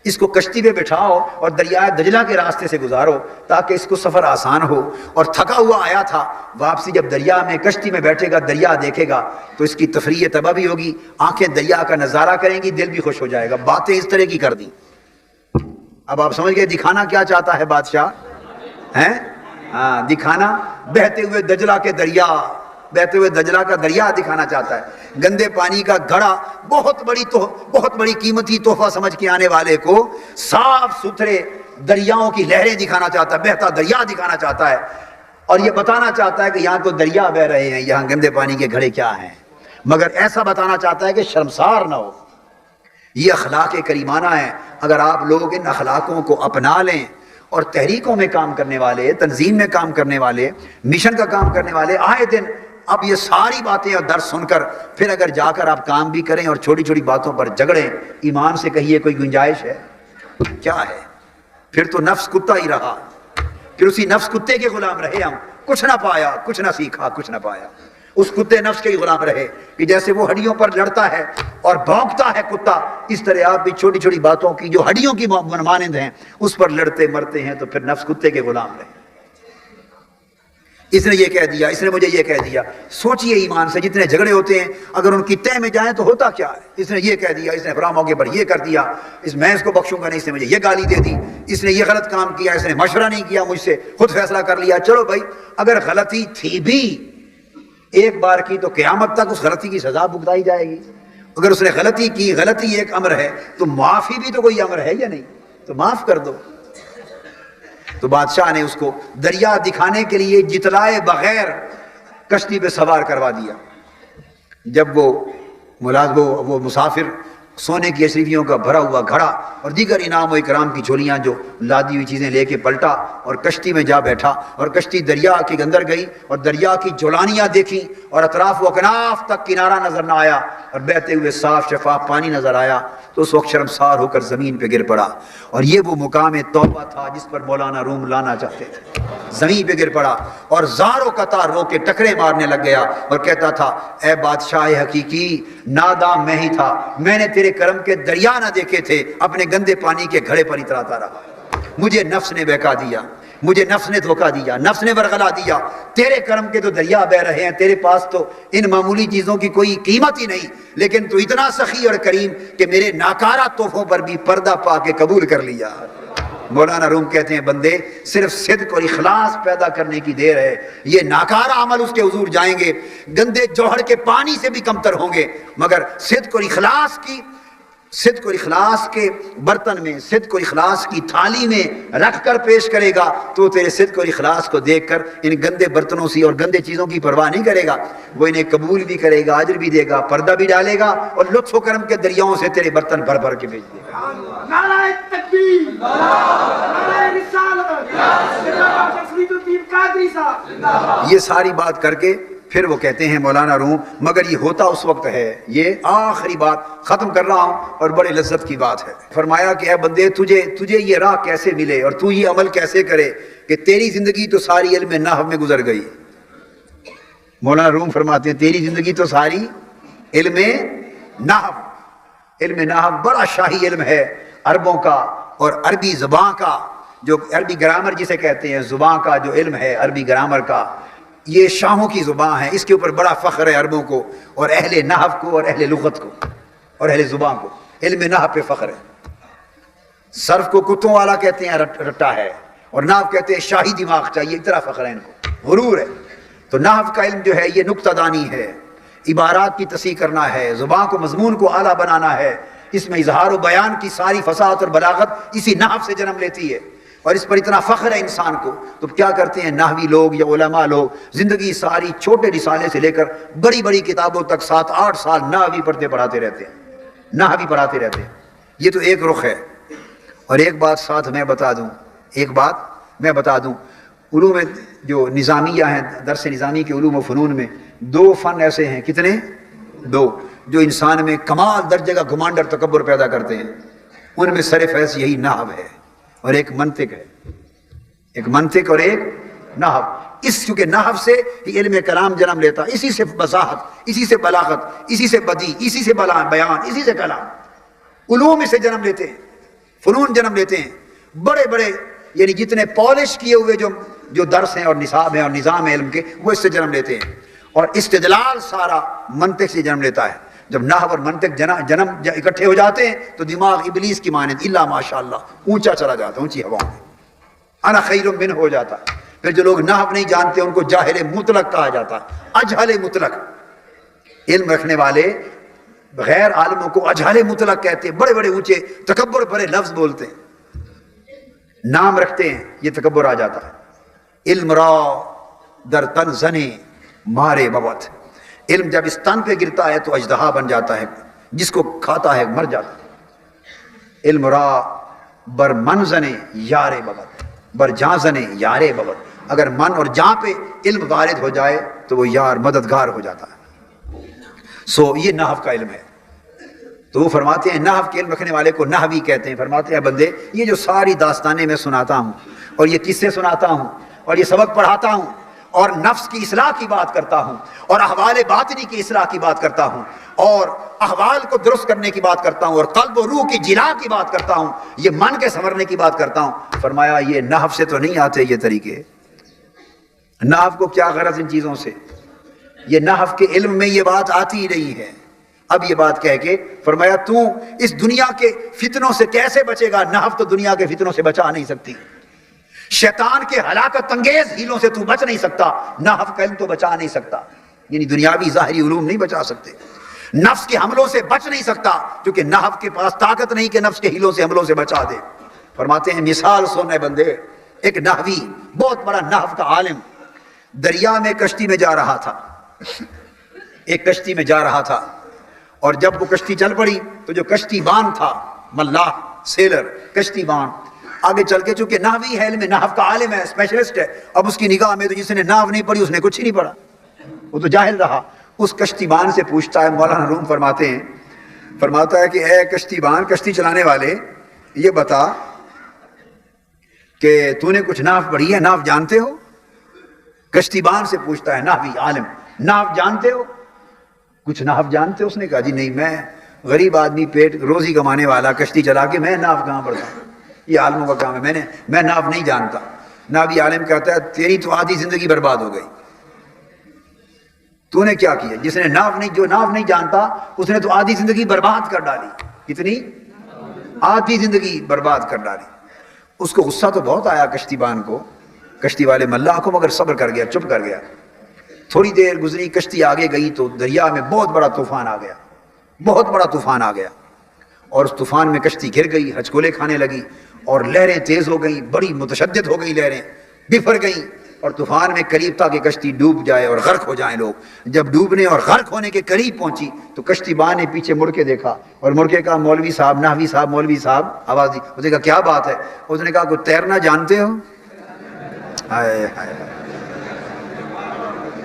اس کو کشتی پہ بٹھاؤ اور دریائے دجلہ کے راستے سے گزارو تاکہ اس کو سفر آسان ہو۔ اور تھکا ہوا آیا تھا، واپسی جب دریا میں کشتی میں بیٹھے گا، دریا دیکھے گا تو اس کی تفریح طبع بھی ہوگی، آنکھیں دریا کا نظارہ کریں گی، دل بھی خوش ہو جائے گا۔ باتیں اس طرح کی کر دیں۔ اب آپ سمجھ گئے دکھانا کیا چاہتا ہے بادشاہ؟ ہیں؟ ہاں، دکھانا بہتے ہوئے دجلہ کے دریا، بہتے ہوئے دجلہ کا دریا دکھانا چاہتا ہے، گندے پانی کا گھڑا بہت بڑی قیمتی تحفہ سمجھ کے آنے والے کو صاف ستھرے دریاؤں کی لہریں دکھانا چاہتا ہے، بہتا دریا دکھانا چاہتا ہے، اور یہ بتانا چاہتا ہے کہ یہاں تو دریا بہ رہے ہیں، یہاں گندے پانی کے گھڑے کیا ہیں، مگر ایسا بتانا چاہتا ہے کہ شرمسار نہ ہو۔ یہ اخلاق کریمانہ ہے۔ اگر آپ لوگ ان اخلاقوں کو اپنا لیں اور تحریکوں میں کام کرنے والے، تنظیم میں کام کرنے والے، مشن کا کام کرنے والے آئے دن اب یہ ساری باتیں اور درس سن کر پھر اگر جا کر آپ کام بھی کریں اور چھوٹی چھوٹی باتوں پر جھگڑیں، ایمان سے کہیے کوئی گنجائش ہے؟ کیا ہے؟ پھر تو نفس کتا ہی رہا، پھر اسی نفس کتے کے غلام رہے ہم، کچھ نہ پایا، کچھ نہ سیکھا، کچھ نہ پایا، اس کتے نفس کے ہی غلام رہے کہ جیسے وہ ہڈیوں پر لڑتا ہے اور بھونکتا ہے کتا، اس طرح آپ بھی چھوٹی چھوٹی باتوں کی جو ہڈیوں کی مانند ہیں اس پر لڑتے مرتے ہیں، تو پھر نفس کتے کے غلام رہے۔ اس نے یہ کہہ دیا، اس نے مجھے یہ کہہ دیا، سوچئے ایمان سے جتنے جھگڑے ہوتے ہیں اگر ان کی تہ میں جائیں تو ہوتا کیا ہے؟ اس نے یہ کہہ دیا، اس نے فلاں موقع پر یہ کر دیا، میں اس کو بخشوں گا نہیں، اس نے مجھے یہ گالی دے دی، اس نے یہ غلط کام کیا، اس نے مشورہ نہیں کیا مجھ سے، خود فیصلہ کر لیا۔ چلو بھائی، اگر غلطی تھی بھی ایک بار کی تو قیامت تک اس غلطی کی سزا بھگتائی جائے گی۔ اگر اس نے غلطی کی، غلطی ایک امر ہے، تو معافی بھی تو کوئی امر ہے یا نہیں؟ تو معاف کر دو۔ تو بادشاہ نے اس کو دریا دکھانے کے لیے جتلائے بغیر کشتی پہ سوار کروا دیا۔ جب وہ مسافر سونے کی اشرفیوں کا بھرا ہوا گھڑا اور دیگر انعام و اکرام کی جھولیاں جو لادی ہوئی چیزیں لے کے پلٹا اور کشتی میں جا بیٹھا، اور کشتی دریا کے اندر گئی اور دریا کی جولانیاں دیکھیں اور اطراف و اکناف تک کنارہ نظر نہ آیا اور بہتے ہوئے صاف شفاف پانی نظر آیا، تو اس وقت شرمسار ہو کر زمین پہ گر پڑا۔ اور یہ وہ مقام توبہ تھا جس پر مولانا روم لانا چاہتے تھے۔ زمین پہ گر پڑا اور زاروں قطار رو کے ٹکرے مارنے لگ گیا اور کہتا تھا، اے بادشاہ حقیقی، نادام میں ہی تھا، میں نے تیرے کرم کے دریا نہ دیکھے تھے، اپنے گندے پانی کے گھڑے پر اتراتا رہا، مجھے نفس نے بہکا دیا، مجھے نفس نے دھوکہ دیا، نفس نے ورغلا دیا، تیرے کرم کے تو دریا بہ رہے ہیں، تیرے پاس تو ان معمولی چیزوں کی کوئی قیمت ہی نہیں، لیکن تو اتنا سخی اور کریم کہ میرے ناکارہ تحفوں پر بھی پردہ پا کے قبول کر لیا۔ مولانا روم کہتے ہیں، بندے صرف صدق اور اخلاص پیدا کرنے کی دیر ہے، یہ ناکارہ عمل اس کے حضور جائیں گے گندے جوہر کے پانی سے بھی کمتر ہوں گے، مگر صدق اور اخلاص کے برتن میں، صدق اور اخلاص کی تھالی میں رکھ کر پیش کرے گا تو تیرے صدق اور اخلاص کو دیکھ کر ان گندے برتنوں سے اور گندے چیزوں کی پرواہ نہیں کرے گا، وہ انہیں قبول بھی کرے گا، اجر بھی دے گا، پردہ بھی ڈالے گا اور لطف و کرم کے دریاؤں سے تیرے برتن بھر بھر کے بھیج دے گا۔ نعرہ تکبیر، نعرہ رسالت، شمس الدین قادری صاحب۔ یہ ساری بات کر کے پھر وہ کہتے ہیں مولانا روم، مگر یہ ہوتا اس وقت ہے، یہ آخری بات ختم کر رہا ہوں اور بڑے لذت کی بات ہے۔ فرمایا کہ اے بندے، تجھے یہ راہ کیسے ملے اور تو یہ عمل کیسے کرے کہ تیری زندگی تو ساری علم نحو میں گزر گئی۔ مولانا روم فرماتے ہیں تیری زندگی تو ساری علم نحو، علم نحو بڑا شاہی علم ہے عربوں کا، اور عربی زبان کا، جو عربی گرامر جسے کہتے ہیں، زبان کا جو علم ہے عربی گرامر کا، یہ شاہوں کی زبان ہے، اس کے اوپر بڑا فخر ہے عربوں کو اور اہل نحو کو اور اہل لغت کو اور اہل زبان کو، علم نحو پہ فخر ہے۔ صرف کو کتوں والا کہتے ہیں رٹا ہے، اور نحو کہتے ہیں شاہی دماغ چاہیے، اتنا فخر ہے ان کو، غرور ہے۔ تو نحو کا علم جو ہے یہ نکتہ دانی ہے، عبارات کی تصحیح کرنا ہے، زبان کو، مضمون کو اعلیٰ بنانا ہے، اس میں اظہار و بیان کی ساری فصاحت اور بلاغت اسی نحو سے جنم لیتی ہے، اور اس پر اتنا فخر ہے انسان کو۔ تو کیا کرتے ہیں نحوی لوگ یا علماء لوگ، زندگی ساری چھوٹے رسالے سے لے کر بڑی بڑی کتابوں تک 7-8 سال نحوی پڑھاتے رہتے ہیں، نحوی پڑھاتے رہتے ہیں۔ یہ تو ایک رخ ہے۔ اور ایک بات ساتھ میں بتا دوں، علوم جو نظامیہ ہیں، درس نظامی کے علوم و فنون میں 2 فن ایسے ہیں، کتنے؟ 2، جو انسان میں کمال درجے کا گھمانڈ اور تکبر پیدا کرتے ہیں، ان میں سر فیض یہی نحو ہے اور ایک منطق ہے، ایک منطق اور ایک نحو۔ کیونکہ نحو سے ہی علم کلام جنم لیتا، اسی سے وضاحت، اسی سے بلاغت، اسی سے بدیع، اسی سے بیان، اسی سے کلام، علوم سے جنم لیتے ہیں، فنون جنم لیتے ہیں، بڑے بڑے یعنی جتنے پالش کیے ہوئے جو درس ہیں اور نصاب ہیں اور نظام ہے علم کے، وہ اس سے جنم لیتے ہیں، اور استدلال سارا منطق سے جنم لیتا ہے۔ جب نحو اور منطق جنم اکٹھے ہو جاتے ہیں تو دماغ ابلیس کی مانند الا ماشاء اللہ اونچا چلا جاتا ہے، اونچی ہواؤں میں، انا خیر منہ ہو جاتا ہے۔ پھر جو لوگ نحو نہیں جانتے ان کو جاہل مطلق کہا جاتا ہے، اجہل مطلق. علم رکھنے والے غیر عالموں کو اجہل مطلق کہتے ہیں، بڑے بڑے اونچے تکبر بھرے لفظ بولتے ہیں، نام رکھتے ہیں، یہ تکبر آ جاتا ہے. علم را در تن زنے مارے بوت، علم جب اس تن پہ گرتا ہے تو اژدہا بن جاتا ہے، جس کو کھاتا ہے مر جاتا ہے. علم را بر من زنے یارے بوت، بر جاں زنے یارے بوت، اگر من اور جاں پہ علم وارد ہو جائے تو وہ یار مددگار ہو جاتا ہے. سو یہ نحو کا علم ہے. تو وہ فرماتے ہیں نحو کے علم رکھنے والے کو نحوی کہتے ہیں. فرماتے ہیں بندے یہ جو ساری داستانیں میں سناتا ہوں اور یہ قصے سناتا ہوں اور یہ سبق پڑھاتا ہوں اور نفس کی اصلاح کی بات کرتا ہوں اور احوال باطنی کی اصلاح کی بات کرتا ہوں اور احوال کو درست کرنے کی بات کرتا ہوں اور قلب و روح کی جلا کی بات کرتا ہوں، یہ من کے سنورنے کی بات کرتا ہوں، فرمایا یہ نحو سے تو نہیں آتے یہ طریقے. نحو کو کیا غرض ان چیزوں سے؟ یہ نحو کے علم میں یہ بات آتی ہی نہیں ہے. اب یہ بات کہہ کے فرمایا تو اس دنیا کے فتنوں سے کیسے بچے گا؟ نحو تو دنیا کے فتنوں سے بچا نہیں سکتی، شیطان کے ہلاکت انگیز ہیلوں سے تو بچ نہیں سکتا، نحو کا علم تو بچا نہیں سکتا. یعنی دنیاوی ظاہری علوم نہیں بچا سکتے، نفس کے حملوں سے بچ نہیں سکتا، کیونکہ نحو کے پاس طاقت نہیں کہ نفس کے ہیلوں سے حملوں سے بچا دے. فرماتے ہیں مثال سن اے بندے، ایک نحوی بہت بڑا نحو کا عالم دریا میں کشتی میں جا رہا تھا، ایک کشتی میں جا رہا تھا، اور جب وہ کشتی چل پڑی تو جو کشتی بان تھا، ملاح سیلر کشتی بان، آگے چل کے چونکہ نحوی ہے، علم نحو کا عالم ہے، اسپیشلسٹ ہے، اب اس کی نگاہ میں تو جس نے نحو نہیں پڑھی اس نے کچھ ہی نہیں پڑھا، وہ تو جاہل رہا. اس کشتی بان سے پوچھتا ہے، مولانا روم فرماتے ہیں، فرماتا ہے کہ اے کشتی بان، کشتی چلانے والے، یہ بتا کہ تو نے کچھ نحو پڑھی ہے، نحو جانتے ہو؟ کشتی بان سے پوچھتا ہے نحوی عالم، نحو جانتے ہو؟ کچھ نحو جانتے ہو؟ اس نے کہا جی نہیں، میں غریب آدمی پیٹ روزی کمانے والا کشتی چلا کے میں نحو کہاں پڑھتا ہوں، یہ عالموں کا کام ہے، میں نحو نہیں جانتا. نحوی عالم کہتا ہے تیری تو آدھی زندگی برباد ہو گئی. تو نے کیا کیا؟ جس نے جو نحو نہیں جانتا اس نے تو آدھی زندگی برباد کر ڈالی. کتنی؟ آدھی زندگی برباد کر ڈالی. اس کو غصہ تو بہت آیا کشتی بان کو، کشتی والے ملاح کو، مگر صبر کر گیا، چپ کر گیا. تھوڑی دیر گزری، کشتی آگے گئی تو دریا میں بہت بڑا طوفان آ گیا، بہت بڑا طوفان آ گیا، اور اس طوفان میں کشتی گر گئی، ہچکولے کھانے لگی اور لہریں تیز ہو گئیں، بڑی متشدد ہو گئی، لہریں بفر گئیں اور طوفان میں قریب تھا کہ کشتی ڈوب جائے اور غرق ہو جائیں لوگ. جب ڈوبنے اور غرق ہونے کے قریب پہنچی تو کشتی بان نے پیچھے مڑ کے دیکھا اور مڑ کے کہا مولوی صاحب، نحوی صاحب، مولوی صاحب، آواز دی. اس نے کہا کیا بات ہے؟ اس نے کہا کوئی تیرنا جانتے ہو؟ ہائے ہائے.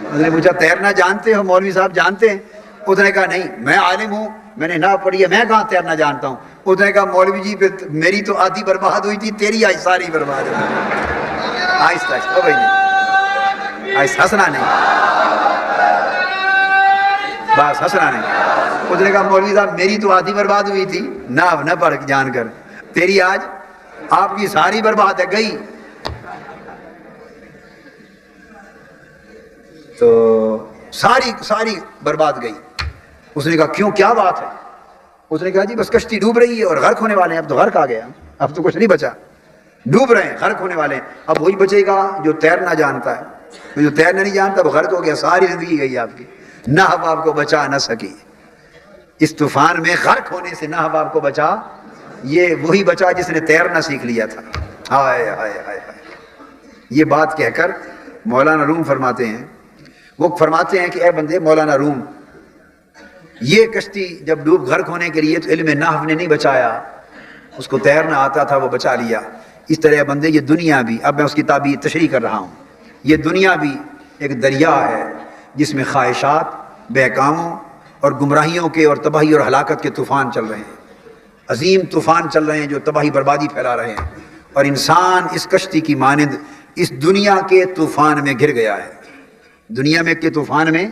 اس نے پوچھا تیرنا جانتے ہو مولوی صاحب؟ جانتے ہیں؟ اس نے کہا نہیں، میں عالم ہوں، میں نے نحو پڑھی ہے، میں کہاں تیرنا جانتا ہوں. اس نے کہا مولوی جی پھر میری تو آدھی برباد ہوئی تھی، تیری آج ساری برباد ہوئی. آہستہ آہستہ بھائی نہیں، آہستہ، ہنسنا نہیں، بس ہنسنا نہیں. اس نے کہا مولوی صاحب میری تو آدھی برباد ہوئی تھی نحو نہ پڑھ جان کر، تیری آج آپ کی ساری برباد ہے گئی. تو ساری برباد گئی. اس نے کہا کیوں، کیا بات ہے؟ اس نے کہا جی بس کشتی ڈوب رہی ہے اور غرق ہونے والے ہیں، اب تو غرق آ گیا، اب تو کچھ نہیں بچا، ڈوب رہے ہیں، غرق ہونے والے ہیں، اب وہی بچے گا جو تیرنا جانتا ہے. جو تیرنا نہیں جانتا وہ غرق ہو گیا، ساری زندگی گئی آپ کی، نحو آپ کو بچا نہ سکی. اس طوفان میں غرق ہونے سے نحو آپ کو بچا، یہ وہی بچا جس نے تیرنا سیکھ لیا تھا. ہائے ہائے ہائے ہائے. یہ بات کہہ کر مولانا روم فرماتے ہیں، وہ فرماتے ہیں کہ اے بندے، مولانا روم، یہ کشتی جب ڈوب غرق ہونے کے لیے تو علم نحو نے نہیں بچایا، اس کو تیرنا آتا تھا، وہ بچا لیا. اس طرح بندے یہ دنیا بھی، اب میں اس کی تعبیر تشریح کر رہا ہوں، یہ دنیا بھی ایک دریا ہے جس میں خواہشات، بہکاموں اور گمراہیوں کے اور تباہی اور ہلاکت کے طوفان چل رہے ہیں، عظیم طوفان چل رہے ہیں جو تباہی بربادی پھیلا رہے ہیں، اور انسان اس کشتی کی مانند اس دنیا کے طوفان میں گر گیا ہے، دنیا میں کے طوفان میں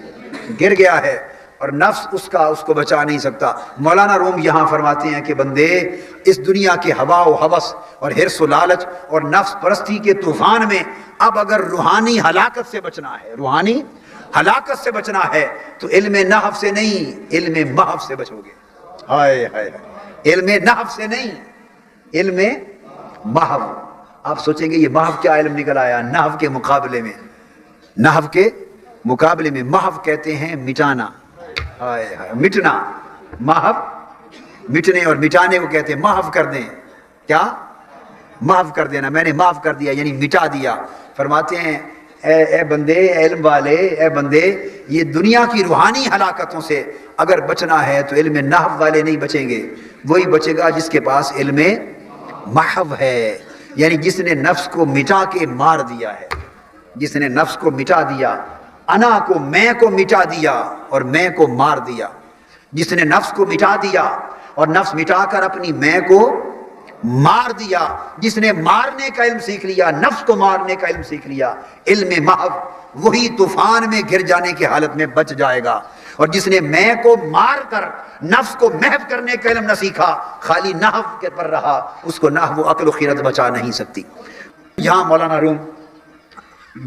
گر گیا ہے، اور نفس اس کو بچا نہیں سکتا. مولانا روم یہاں فرماتے ہیں کہ بندے اس دنیا کے ہوا و ہوس اور حرص و لالچ اور نفس پرستی کے طوفان میں اب اگر روحانی ہلاکت سے بچنا ہے، روحانی ہلاکت سے بچنا ہے تو علم نحو سے نہیں، علم محو سے بچو گے. ہائے ہائے، علم نحو سے نہیں، علم محو. آپ سوچیں گے یہ محو کیا علم نکل آیا نحو کے مقابلے میں. نحو کے مقابلے میں محو کہتے ہیں مٹانا. ہائے ہائے مٹنا. محو مٹنے اور مٹانے کو کہتے ہیں محو کر دیں. کیا محو کر دینا, میں نے معاف کر دیا یعنی مٹا دیا. فرماتے ہیں اے بندے, اے علم والے, اے بندے, یہ دنیا کی روحانی ہلاکتوں سے اگر بچنا ہے تو علم نحو والے نہیں بچیں گے, وہی بچے گا جس کے پاس علم محو ہے, یعنی جس نے نفس کو مٹا کے مار دیا ہے, جس نے نفس کو مٹا دیا, انا کو میں کو مٹا دیا اور میں کو مار دیا. جس نے نفس کو مٹا دیا اور نفس مٹا کر اپنی میں کو مار دیا, جس نے مارنے کا علم سیکھ لیا, نفس کو مارنے کا علم سیکھ لیا, علم محو, وہی طوفان میں گر جانے کی حالت میں بچ جائے گا. اور جس نے میں کو مار کر نفس کو محو کرنے کا علم نہ سیکھا, خالی نحو کے پر رہا, اس کو نحو عقل و خیرت بچا نہیں سکتی. یہاں مولانا روم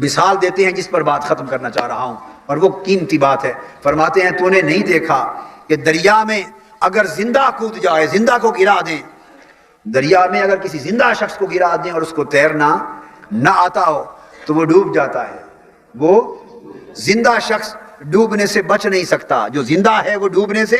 مثال دیتے ہیں جس پر بات ختم کرنا چاہ رہا ہوں, اور وہ قیمتی بات ہے. فرماتے ہیں تو نے نہیں دیکھا کہ دریا میں اگر زندہ کود جائے, زندہ کو گرا دیں, دریا میں اگر کسی زندہ شخص کو گرا دیں اور اس کو تیرنا نہ آتا ہو تو وہ ڈوب جاتا ہے. وہ زندہ شخص ڈوبنے سے بچ نہیں سکتا, جو زندہ ہے وہ ڈوبنے سے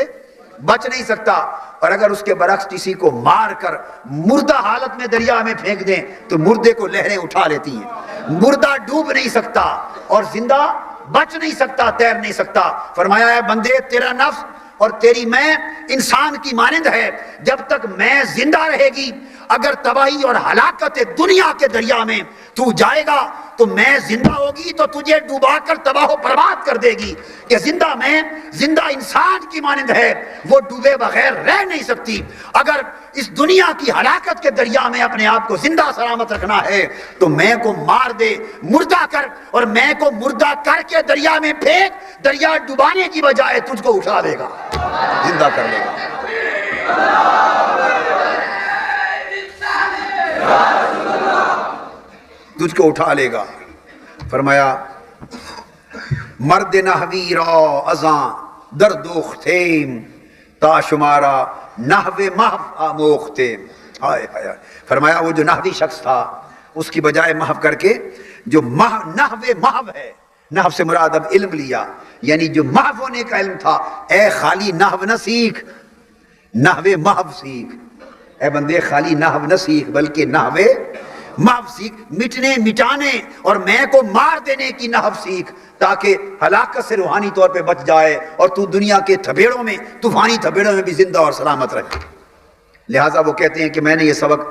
بچ نہیں سکتا. اور اگر اس کے برعکس کسی کو مار کر مردہ حالت میں دریا میں پھینک دیں تو مردے کو لہریں اٹھا لیتی ہیں. مردہ ڈوب نہیں سکتا اور زندہ بچ نہیں سکتا, تیر نہیں سکتا. فرمایا ہے بندے تیرا نفس اور تیری میں انسان کی مانند ہے, جب تک میں زندہ رہے گی اگر تباہی اور ہلاکت دنیا کے دریا میں تو جائے گا تو میں زندہ ہوگی تو تجھے ڈوبا کر تباہ و برباد کر دے گی. کہ زندہ میں زندہ انسان کی مانند ہے, وہ ڈوبے بغیر رہ نہیں سکتی. اگر اس دنیا کی ہلاکت کے دریا میں اپنے آپ کو زندہ سلامت رکھنا ہے تو میں کو مار دے, مردہ کر, اور میں کو مردہ کر کے دریا میں پھینک, دریا ڈوبانے کی بجائے تجھ کو اٹھا لے گا, زندہ کر لے گا. تجھ کو اٹھا لے گا. فرمایا مرد نحوی را ازاں دردوختیم تا شمارا نحو محو آموختیم. فرمایا وہ جو نحوی شخص تھا اس کی بجائے محو کر کے جو نحو محو ہے, نحو سے مراد اب علم لیا, یعنی جو محو ہونے کا علم تھا, اے خالی نحو نہ سیکھ, نحو محو سیکھ. اے بندے خالی نحو نہ سیکھ بلکہ نحو محو سیکھ, مٹنے مٹانے اور میں کو مار دینے کی نحو سیکھ, تاکہ ہلاکت سے روحانی طور پہ بچ جائے اور تو دنیا کے تھبیڑوں میں, طوفانی تھبیڑوں میں بھی زندہ اور سلامت رہے. لہٰذا وہ کہتے ہیں کہ میں نے یہ سبق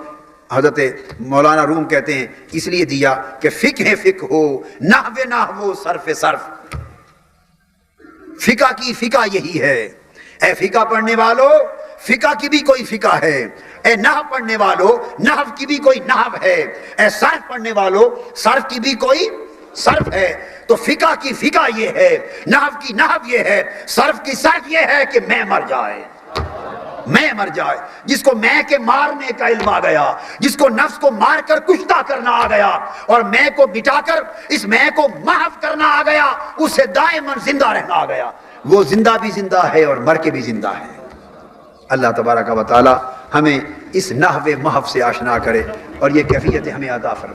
حضرت مولانا روم کہتے ہیں اس لیے دیا کہ فقہ فقہ ہو, نحو نحو, صرف صرف. فقہ کی فقہ یہی ہے. اے فقہ پڑھنے والو, فقہ کی بھی کوئی فقہ ہے. اے نحو پڑھنے والو, نحو کی بھی کوئی نحو ہے. اے صرف پڑھنے والو, صرف کی بھی کوئی صرف ہے. تو فقہ کی فقہ یہ ہے, نحو کی نحو یہ ہے, صرف کی صرف یہ ہے کہ میں مر جائے, میں مر جائے. جس کو میں کے مارنے کا علم آ گیا, جس کو نفس کو مار کر کشتہ کرنا آ گیا اور میں کو مٹا کر اس میں کو محو کرنا آ گیا, اسے دائماً زندہ رہنا آ گیا. وہ زندہ بھی زندہ ہے اور مر کے بھی زندہ ہے. اللہ تبارک و تعالی ہمیں اس نحو محو سے آشنا کرے اور یہ کیفیت ہمیں عطا فرمائے.